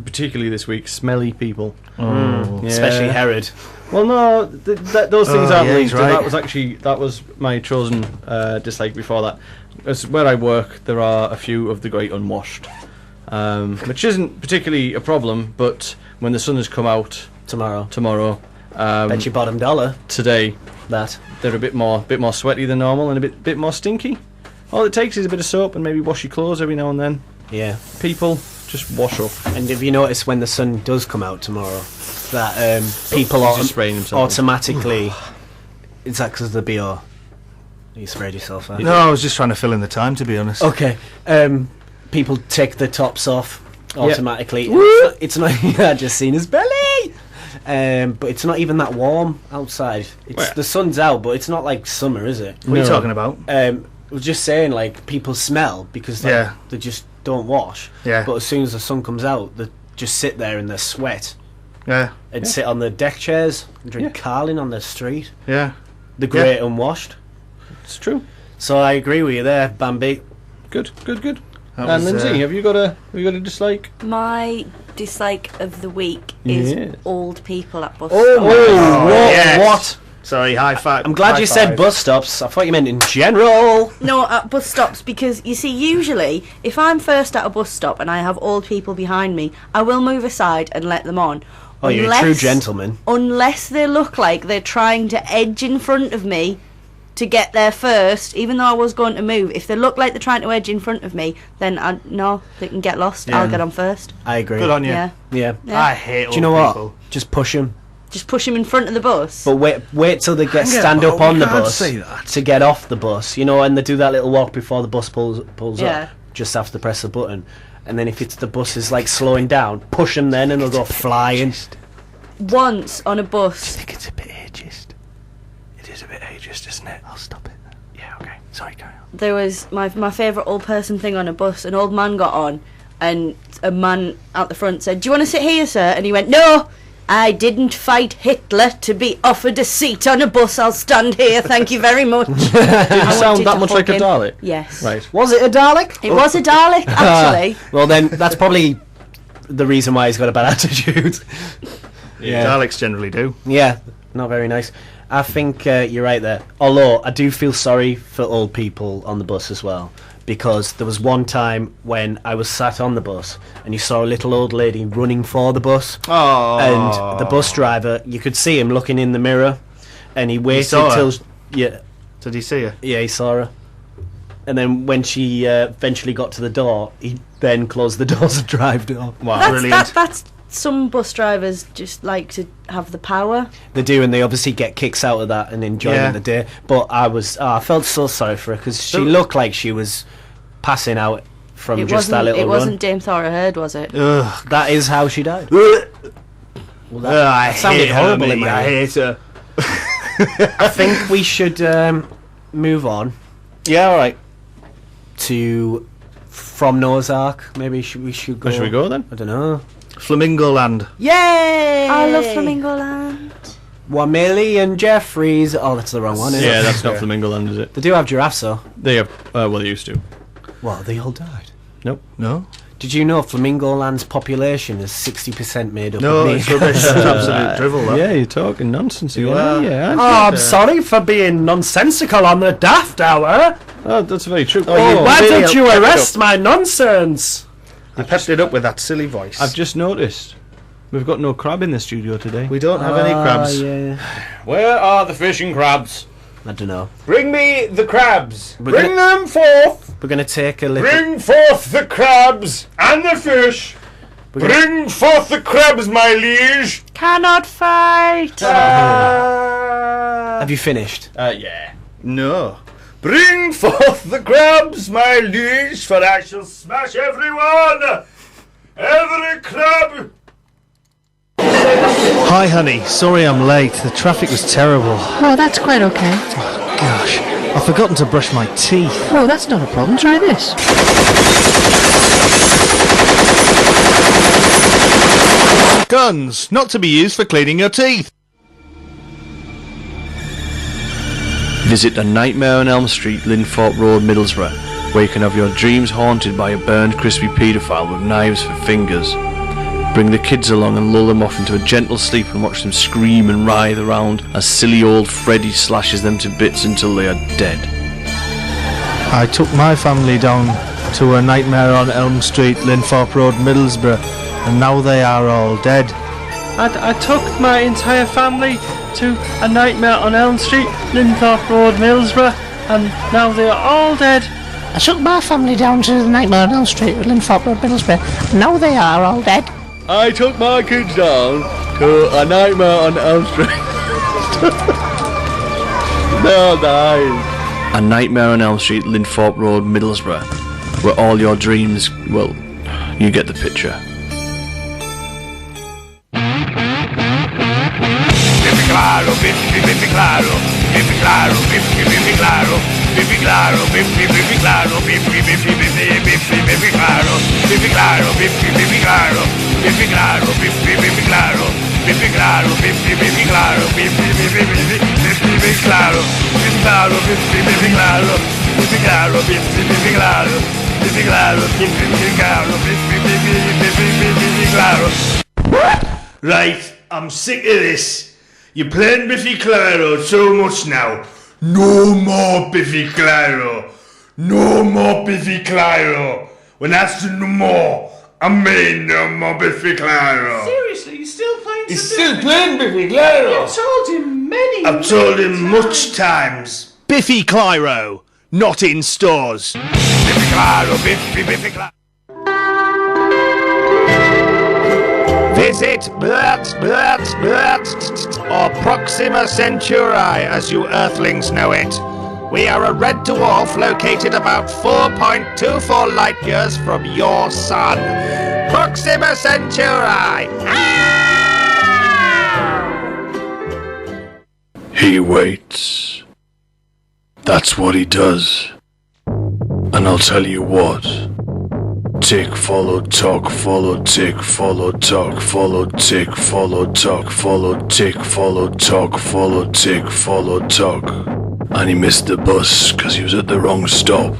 particularly this week, smelly people. Oh. Yeah. Especially Herod. Well, no, those things aren't yeah, linked. he's right. That was my chosen dislike before that. As where I work, there are a few of the great unwashed, which isn't particularly a problem. But when the sun has come out tomorrow, Bet your bottom dollar today, that they're a bit more sweaty than normal and a bit more stinky. All it takes is a bit of soap and maybe wash your clothes every now and then. Yeah. People, just wash up. And have you noticed when the sun does come out tomorrow that people Just spraying themselves. automatically... Is that because of the BO? You sprayed yourself out? No, I was just trying to fill in the time, to be honest. Okay. People take the tops off automatically. Yep. And it's not I just seen his belly! But it's not even that warm outside. Where? The sun's out, but it's not like summer, is it? What are you talking about? I was just saying, like, people smell because they just don't wash. Yeah. But as soon as the sun comes out, they just sit there in their sweat Yeah. and sit on the deck chairs and drink Carling on the street. Yeah. The great unwashed. It's true. So I agree with you there, Bambi. Good. That And was, Lindsay, have you got a dislike? My dislike of the week is Yes. old people at bus Oh, stops. yes. what? Sorry, high five. I'm glad high you said five. bus stops. I thought you meant in general. No, at bus stops, because you see, usually if I'm first at a bus stop and I have old people behind me, I will move aside and let them on. Oh, you're a true gentleman. Unless they look like they're trying to edge in front of me to get there first, even though I was going to move. If they look like they're trying to edge in front of me, then they can get lost. Yeah. I'll get on first. I agree. Good on you. Yeah. Yeah. Yeah. I hate old Do you know what? people. Just push them. Just push them in front of the bus. But wait till they stand on, up on we the can't bus say that. to get off the bus, you know, and they do that little walk before the bus pulls Yeah. up. Just have to press the button, and then if it's the bus is like slowing down, push them then, and they'll go flying. Once on a bus, I think it's a bit ageist. It is a bit ageist, isn't it? I'll stop it. Yeah, okay. Sorry, carry on. there was my favourite old person thing on a bus. An old man got on, and a man out the front said, "Do you want to sit here, sir?" And he went, "No, I didn't fight Hitler to be offered a seat on a bus. I'll stand here, thank you very much." Did you sound wanted that to much like hug a him. Dalek? Yes. Right. Was it a Dalek? It was a Dalek, actually. Well, then that's probably the reason why he's got a bad attitude. Yeah. Daleks generally do. Yeah, not very nice. I think you're right there. Although I do feel sorry for old people on the bus as well, because there was one time when I was sat on the bus and you saw a little old lady running for the bus. Oh. And the bus driver, you could see him looking in the mirror, and he waited saw her? till Did he see her? he saw her. And then when she eventually got to the door, he then closed the doors and drove off. Wow, brilliant. That's some bus drivers just like to have the power. They do, and they obviously get kicks out of that and enjoying the day. But I felt so sorry for her because she looked like she was passing out from just that little It run. wasn't Dame Thora Heard, was it? Ugh. That is how she died. Ugh, Well, I that sounded hate horrible her, in mate. my I ear. hate her. I think we should move on Yeah, alright. to From Noah's Ark. Maybe we should go. Where should we go then? I don't know. Flamingo Land. Yay! I love Flamingo Land. Wamili and Jeffries. Oh, that's the wrong one, isn't Yeah, it? that's not Flamingo Land, is it? They do have giraffes, though. They have. Well, they used to. What, they all died? Nope. No? Did you know Flamingo Land's population is 60% made up No, of it's me? rubbish. It's absolute drivel, that. Yeah, you're talking nonsense again. are. Yeah. Oh, I'm sorry for being nonsensical on the Daft Hour. Oh, that's very true. Why really don't you kept it arrest my nonsense? I pepped it up with that silly voice. I've just noticed we've got no crab in the studio today. We don't have any crabs. Yeah. Where are the fishing crabs? I don't know. Bring me the crabs. We're Bring them forth. We're going to take a little... Bring forth the crabs and the fish. We're gonna- Bring forth the crabs, my liege. Cannot fight. Have you finished? Yeah. No. Bring forth the crabs, my liege, for I shall smash everyone. Every crab. Hi, honey. Sorry I'm late. The traffic was terrible. Oh, that's quite okay. Gosh. I've forgotten to brush my teeth. Oh, that's not a problem. Try this. Guns, not to be used for cleaning your teeth. Visit A Nightmare on Elm Street, Linthorpe Road, Middlesbrough, where you can have your dreams haunted by a burned, crispy paedophile with knives for fingers. Bring the kids along and lull them off into a gentle sleep and watch them scream and writhe around as silly old Freddy slashes them to bits until they are dead. I took my family down to A Nightmare on Elm Street, Linthorpe Road, Middlesbrough, and now they are all dead. I took my entire family to A Nightmare on Elm Street, Linthorpe Road, Middlesbrough, and now they are all dead. I took my family down to the Nightmare on Elm Street at Linthorpe Road, Middlesbrough. Now they are all dead. I took my kids down to A Nightmare on Elm Street. They all died. A Nightmare on Elm Street, Linthorpe Road, Middlesbrough, where all your dreams, well, you get the picture. Biffi claro, biffi claro, biffi claro, biffi claro, biffi claro, biffi claro, biffi claro, biffi claro, biffi claro, biffi claro, biffi claro, biffi claro, biffi claro, biffi claro, claro, biffi claro, biffi claro, biffi claro, biffi claro, biffi claro. Right, I'm sick of this. You're playing Biffy Clyro so much now. No more Biffy Clyro. No more Biffy Clyro. When I say no more, I mean no more Biffy Clyro. Seriously, he's still playing He's still playing Biffy Clyro. I've told him many I've told him much times. Biffy Clyro, not in stores. Biffy Clyro, Biffy Clyro. Visit or Proxima Centauri, as you Earthlings know it. We are a red dwarf located about 4.24 light years from your sun. Proxima Centauri! He waits. That's what he does. And I'll tell you what. Tick, follow, talk, follow, tick, follow, talk, follow, tick, follow, talk, follow, tick, follow, talk, follow, tick, follow, talk. And he missed the bus because he was at the wrong stop.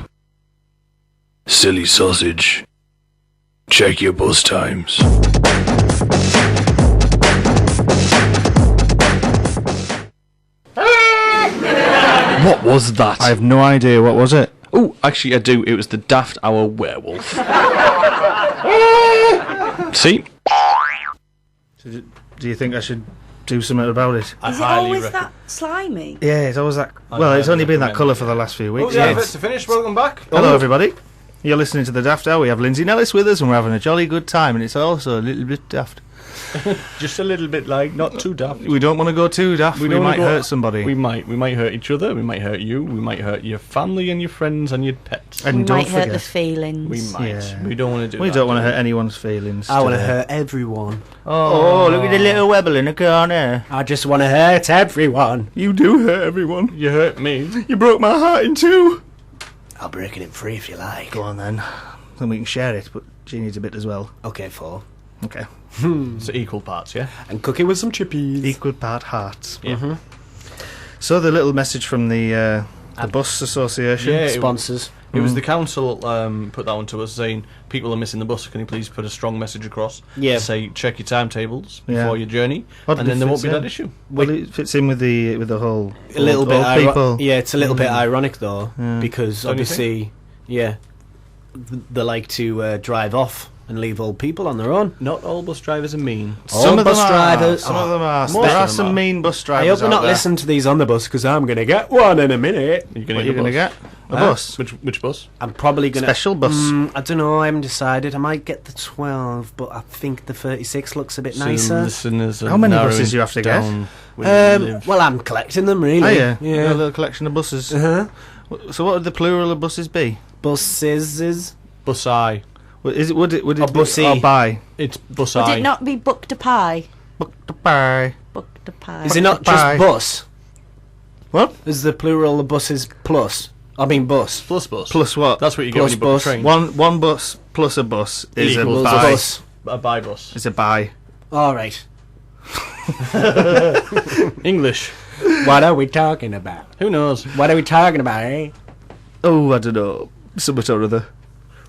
Silly sausage. Check your bus times. What was that? I have no idea. What was it? Oh, actually I do. It was the Daft Hour werewolf. See? Do you think I should do something about it? Is it always that slimy? Yeah, it's always that. Well, it's only been that colour for the last few weeks. Oh, yeah, that's to finish. Welcome back. Hello, everybody. You're listening to the Daft Hour. We have Lindsay Nellis with us, and we're having a jolly good time, and it's also a little bit daft. Just a little bit, like, not too daft. We don't want to go too daft. We might hurt somebody. We might hurt each other. We might hurt you. We might hurt your family and your friends and your pets. And we don't might forget, hurt the feelings. We might. Yeah. We don't want to do We that. don't want to hurt anyone's feelings. I want to today. hurt everyone. Oh, look at the little webble in the corner. I just want to hurt everyone. You do hurt everyone. You hurt me. You broke my heart in two. I'll break it in three if you like. Go on then. Then we can share it, but she needs a bit as well. Okay, 4. Okay. So equal parts, yeah? And cook it with some chippies. Equal part hearts. Yeah. So the little message from the bus association. Yeah, Sponsors. It was the council put that one to us saying people are missing the bus. Can you please put a strong message across? Yeah. Say check your timetables Yeah. before your journey, Oddly and then there won't be fits that in. issue. Well, it fits in with the whole A little old bit people. Yeah, it's a little bit ironic though, because Don't you obviously, yeah, they like to drive off and leave old people on their own. Not all bus drivers are mean. Some All of bus them drivers. Some of them are. most There of are them some are. mean bus drivers. I hope they're out not there. listening to these on the bus because I'm going to get one in a minute. You're What are you going to get? A bus? Which bus? I'm probably going to... Special bus. I don't know, I haven't decided. I might get the 12, but I think the 36 looks a bit nicer. How many buses do you have to get? Well, I'm collecting them, really. Oh, yeah. Yeah. A little collection of buses. Uh-huh. So what would the plural of buses be? Buses is... Busai. Would it Or be bussy. or by? It's busai. Would it not be booked a pie? By. Booked a pie. Is it not Bye. just bus? What? Is the plural of buses plus? I mean bus. Plus bus. Plus what? That's what you get Plus when you book bus. a train. One bus plus a bus is a Equals buy. bus. A by bus. It's a buy. All right. English. What are we talking about? Who knows? What are we talking about, eh? Oh, I don't know. Something or other.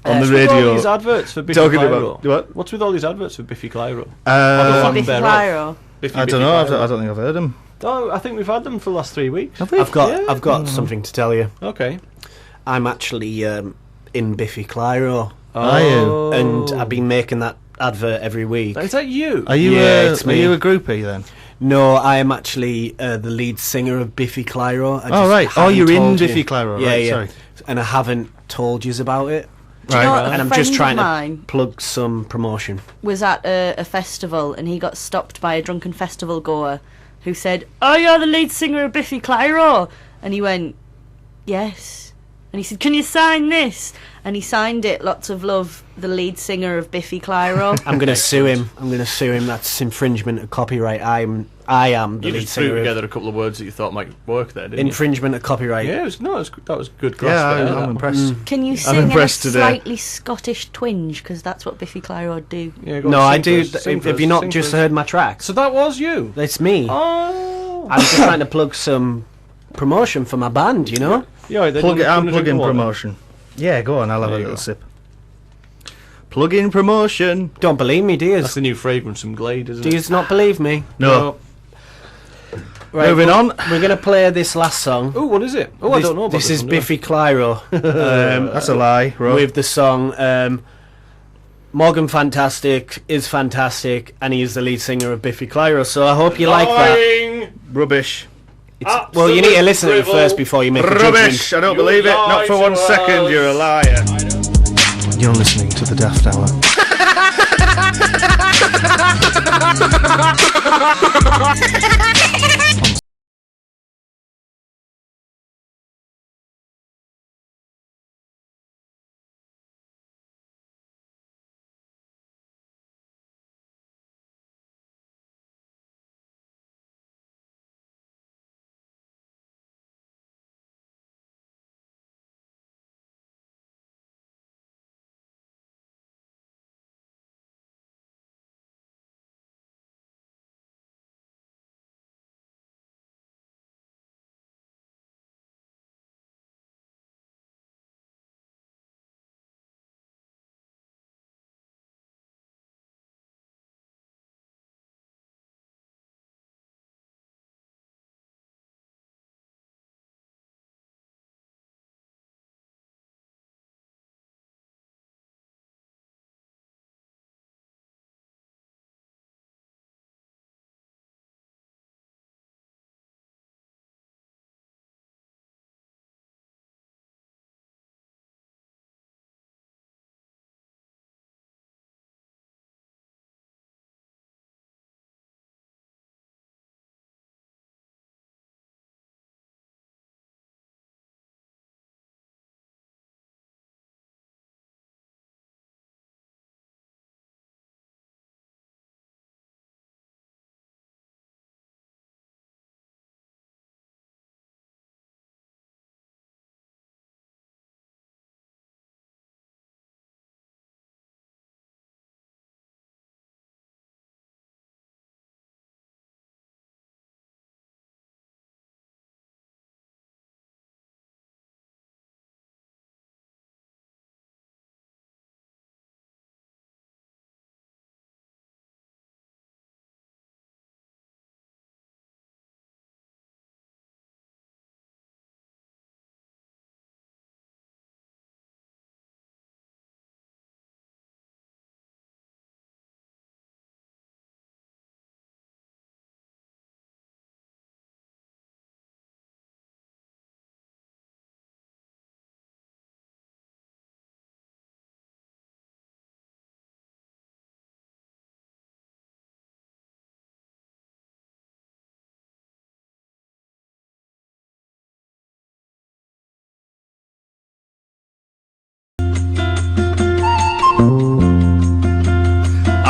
On the What's with all radio. these adverts for Biffy Talking Clyro? about what? What's with all these adverts for Biffy Clyro? Biffy thereof. Clyro. Biffy, I don't know. I don't think I've heard them. Oh, I think we've had them for the last 3 weeks. Have we? I've got something to tell you. Okay. I'm actually in Biffy Clyro, Are you? and I've been making that advert every week. Is that you? Are you? Yeah, it's Are me. you a groupie then? No, I am actually the lead singer of Biffy Clyro. Oh right. Oh, haven't you're in told you. Biffy Clyro. Yeah, Right. yeah. Sorry. And I haven't told you about it. Do you know what, And a I'm just friend trying of to mine plug some promotion. was at a festival and he got stopped by a drunken festival goer who said, "Oh, you're the lead singer of Biffy Clyro," and he went, "Yes," and he said, "Can you sign this?" And he signed it. Lots of love, the lead singer of Biffy Clyro. I'm going to sue him. That's infringement of copyright. I am the You lead just threw singer. together a couple of words that you thought might work there, didn't Infringement of copyright. you? Yeah, that was good grasp. Yeah, there, I'm that. impressed. Can you I'm sing in a impressed today. slightly Scottish twinge? Because that's what Biffy Clyro do. Yeah, go on, No, I sing do. for us, sing for Have us, you not sing just for us. heard my tracks? So that was you. It's me. Oh. I'm just trying to plug some promotion for my band, you know? Yeah, then Plug you it. I'm wanna drink plugging the water? promotion. Yeah, go on. I'll have There a you little go. sip. Plug in promotion. Don't believe me, do That's you? the new fragrance from Glade, isn't Do it? you not believe me? No. Right, Moving on. We're going to play this last song. Oh, what is it? Oh, I This- don't know about This is one, do I? Biffy Clyro. That's a lie, Rob. With the song Morgan Fantastic is fantastic, and he is the lead singer of Biffy Clyro, so I hope you like that. Lying. Rubbish. Well, you need to listen to it drivel. first before you make a Rubbish. judgment. I don't You believe it. Not lie for to 1 second. us. You're a liar. You're listening to the Daft Hour.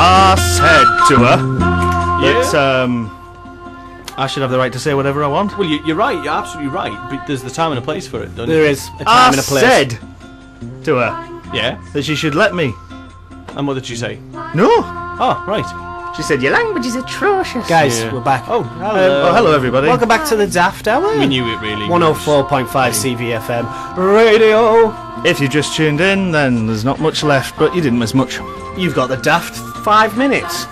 I said to her that I should have the right to say whatever I want. Well, you're right. You're absolutely right. But there's the time and a place for it, don't There you? is a time and a place. said to her Yeah. that she should let me. And what did she say? No. Oh, right. She said, your language is atrocious. Guys, Yeah. we're back. Oh, hello. Hello, everybody. Welcome back to the Daft Hour. We knew it really. 104.5 CVFM Radio. If you just tuned in, then there's not much left, but you didn't miss much. You've got the Daft 5 minutes.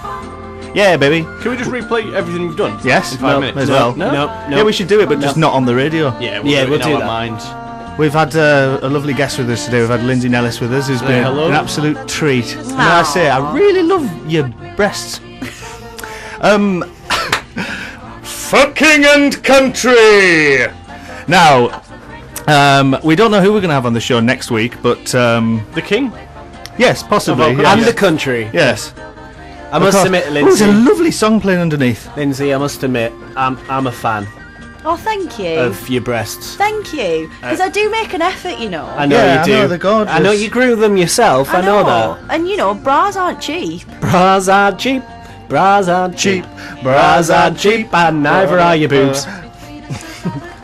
Yeah, baby. Can we just replay everything we've done? Yes. In 5 minutes. As well. No. Yeah, we should do it, but just not on the radio. Yeah, We'll do our that. minds. We've had a lovely guest with us today. We've had Lindsay Nellis with us, who's been hello. an absolute treat. And I say, I really love your breasts. Fucking and country! Now, we don't know who we're going to have on the show next week, but The King? yes, possibly. Oh, yes. And the country. Yes. I must admit, Oh, there's a Lindsay, lovely song playing underneath. I must admit, I'm a fan Oh, thank you. of your breasts. Thank you. Because I do make an effort, you know. I know Yeah, you I do. know, they're gorgeous. I know you grew them yourself. I know that. And, you know, bras aren't cheap. Bras are cheap. Bras are cheap. Bras are cheap, and neither are your boobs.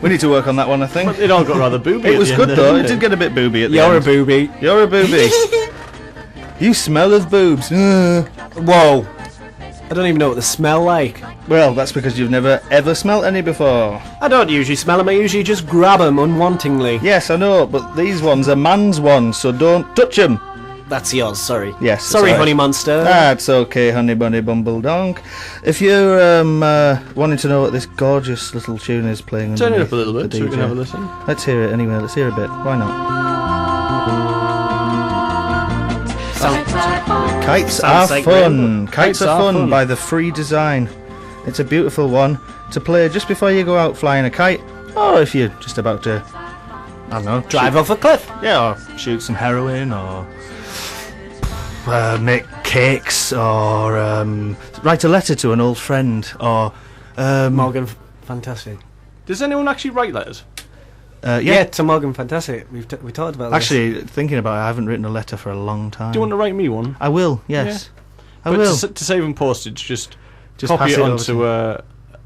We need to work on that one, I think. It all got rather booby. It at was the good end, though. didn't It did get a bit booby at the You're a end. booby. You're a booby. You smell of boobs. Whoa. I don't even know what they smell like. Well, that's because you've never ever smelt any before. I don't usually smell them. I usually just grab them unwantingly. Yes, I know, but these ones are man's ones, so don't touch them. That's yours. Sorry. Yes, it's Sorry, alright. honey monster. That's okay, honey bunny bumble donk. If you're wanting to know what this gorgeous little tune is playing, Turn it underneath up a little bit the so we can DJ. have a listen. Let's hear it anyway. Let's hear a bit. Why not? Kites are Sounds like fun. Kites Kites are are fun fun. by the Free Design. It's a beautiful one to play just before you go out flying a kite, or if you're just about to, I don't know, Drive off a cliff. yeah, or shoot some heroin, or make cakes, or write a letter to an old friend, or Morgan Fantastic. Does anyone actually write letters? Yeah, to Morgan Fantastic. We talked about this. Actually, thinking about it, I haven't written a letter for a long time. Do you want to write me one? I will. Yes, I But will. to save on postage, just Just copy pass it it over onto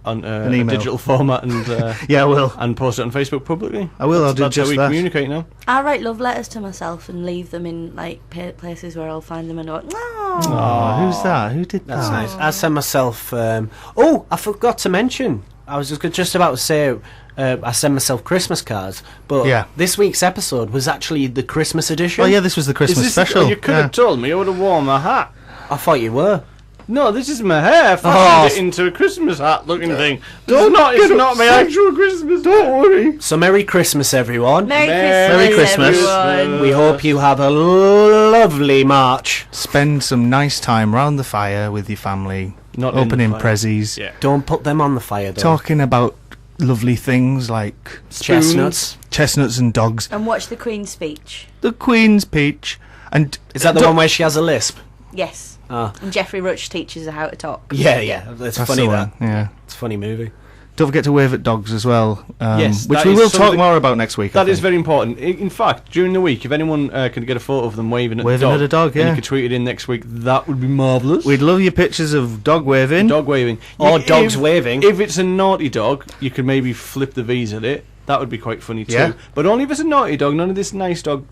on An a email. digital format and Yeah, I will. and post it on Facebook publicly. I will. I'll do That's just how we that. communicate now. I write love letters to myself and leave them in, like, places where I'll find them and go, no. Oh, who's that? Who did That's that? nice. I sent myself. Oh, I forgot to mention. I was just about to say. I send myself Christmas cards, but Yeah. this week's episode was actually the Christmas edition. Oh yeah, this was the Christmas Is this special. You could yeah. have told me. I would have worn my hat. I thought you were. No, this is my hair. I fashioned it into a Christmas hat looking thing. It's not my actual Christmas. Don't worry. So Merry Christmas, everyone. Merry Christmas. everyone. We hope you have a lovely March. Spend some nice time round the fire with your family, Not in the opening fire. prezzies, Yeah. Don't put them on the fire, though. talking about lovely things like Chestnuts. chestnuts and dogs, And watch the Queen's speech. the Queen's peach, and Is that the don't- one where she has a lisp? Yes. Ah. And Jeffrey Rush teaches her how to talk. Yeah, yeah. It's That's funny the that. one, yeah. It's a funny movie. Don't forget to wave at dogs as well, Yes, which that we is will talk something- more about next week. I That is think. very important. In fact, during the week, if anyone can get a photo of them waving at Waving the dog, at a dog, and yeah. you could tweet it in next week, that would be marvellous. We'd love your pictures of dog waving. Dog waving. Or You- dogs if- waving. If it's a naughty dog, you could maybe flip the V's at it. That would be quite funny too. Yeah. But only if it's a naughty dog, none of this nice dog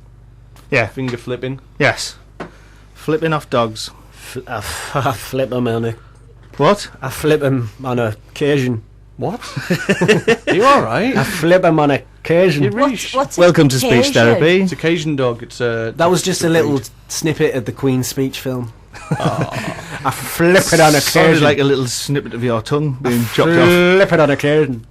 Yeah. finger flipping. Yes. Flipping off dogs. I flip them on a. What? I flip them on occasion. What? Are you alright? I flip them on occasion. You really What's Welcome to speech occasion? therapy. It's Occasion Dog. It's That was just a little snippet of the Queen's speech film. I flip it on Sounded occasion. like a little snippet of your tongue being chopped off. Flip it on occasion.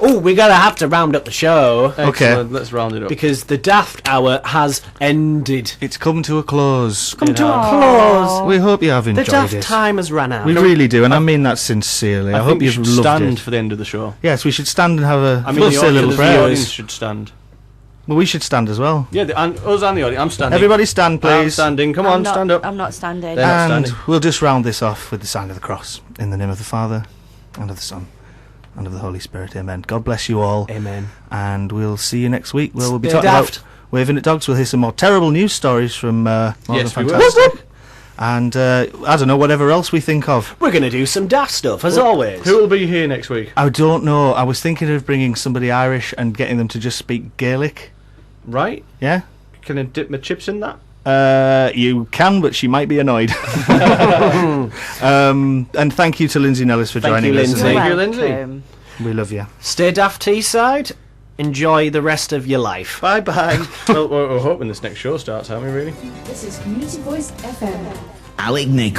Oh, we're gonna have to round up the show excellent. Let's round it up. because the Daft Hour has ended. It's come to a close. Come to a close. We hope you have The enjoyed Daft it. time has run out. We really do, and I mean that sincerely. I, I hope think you you've should loved stand it. for the end of the show. Yes, we should stand and have a I mean, say a little the prayer. audience should stand. Well, we should stand as well. Yeah, us and the audience. I'm standing. Everybody stand, I'm please. standing. Come I'm on, not- stand up. I'm not standing. They're not And standing. we'll just round this off with the sign of the cross. In the name of the Father, and of the Son, and of the Holy Spirit. Amen. God bless you all. Amen. And we'll see you next week, where we'll be Stay talking daft. about waving at dogs. We'll hear some more terrible news stories from Morgan Yes, we will. Fantastic. And I don't know, whatever else we think of. We're going to do some daft stuff, as always. Who will be here next week? I don't know. I was thinking of bringing somebody Irish and getting them to just speak Gaelic. Right. Yeah? Can I dip my chips in that? You can, but she might be annoyed. And thank you to Lindsay Nellis for joining us. Lindsay. Thank you, Lindsay. We love you. Stay daft, Teesside. Enjoy the rest of your life. Bye-bye. Well, we're hoping this next show starts, aren't we, really? This is Community Voice FM. Alec Nichol.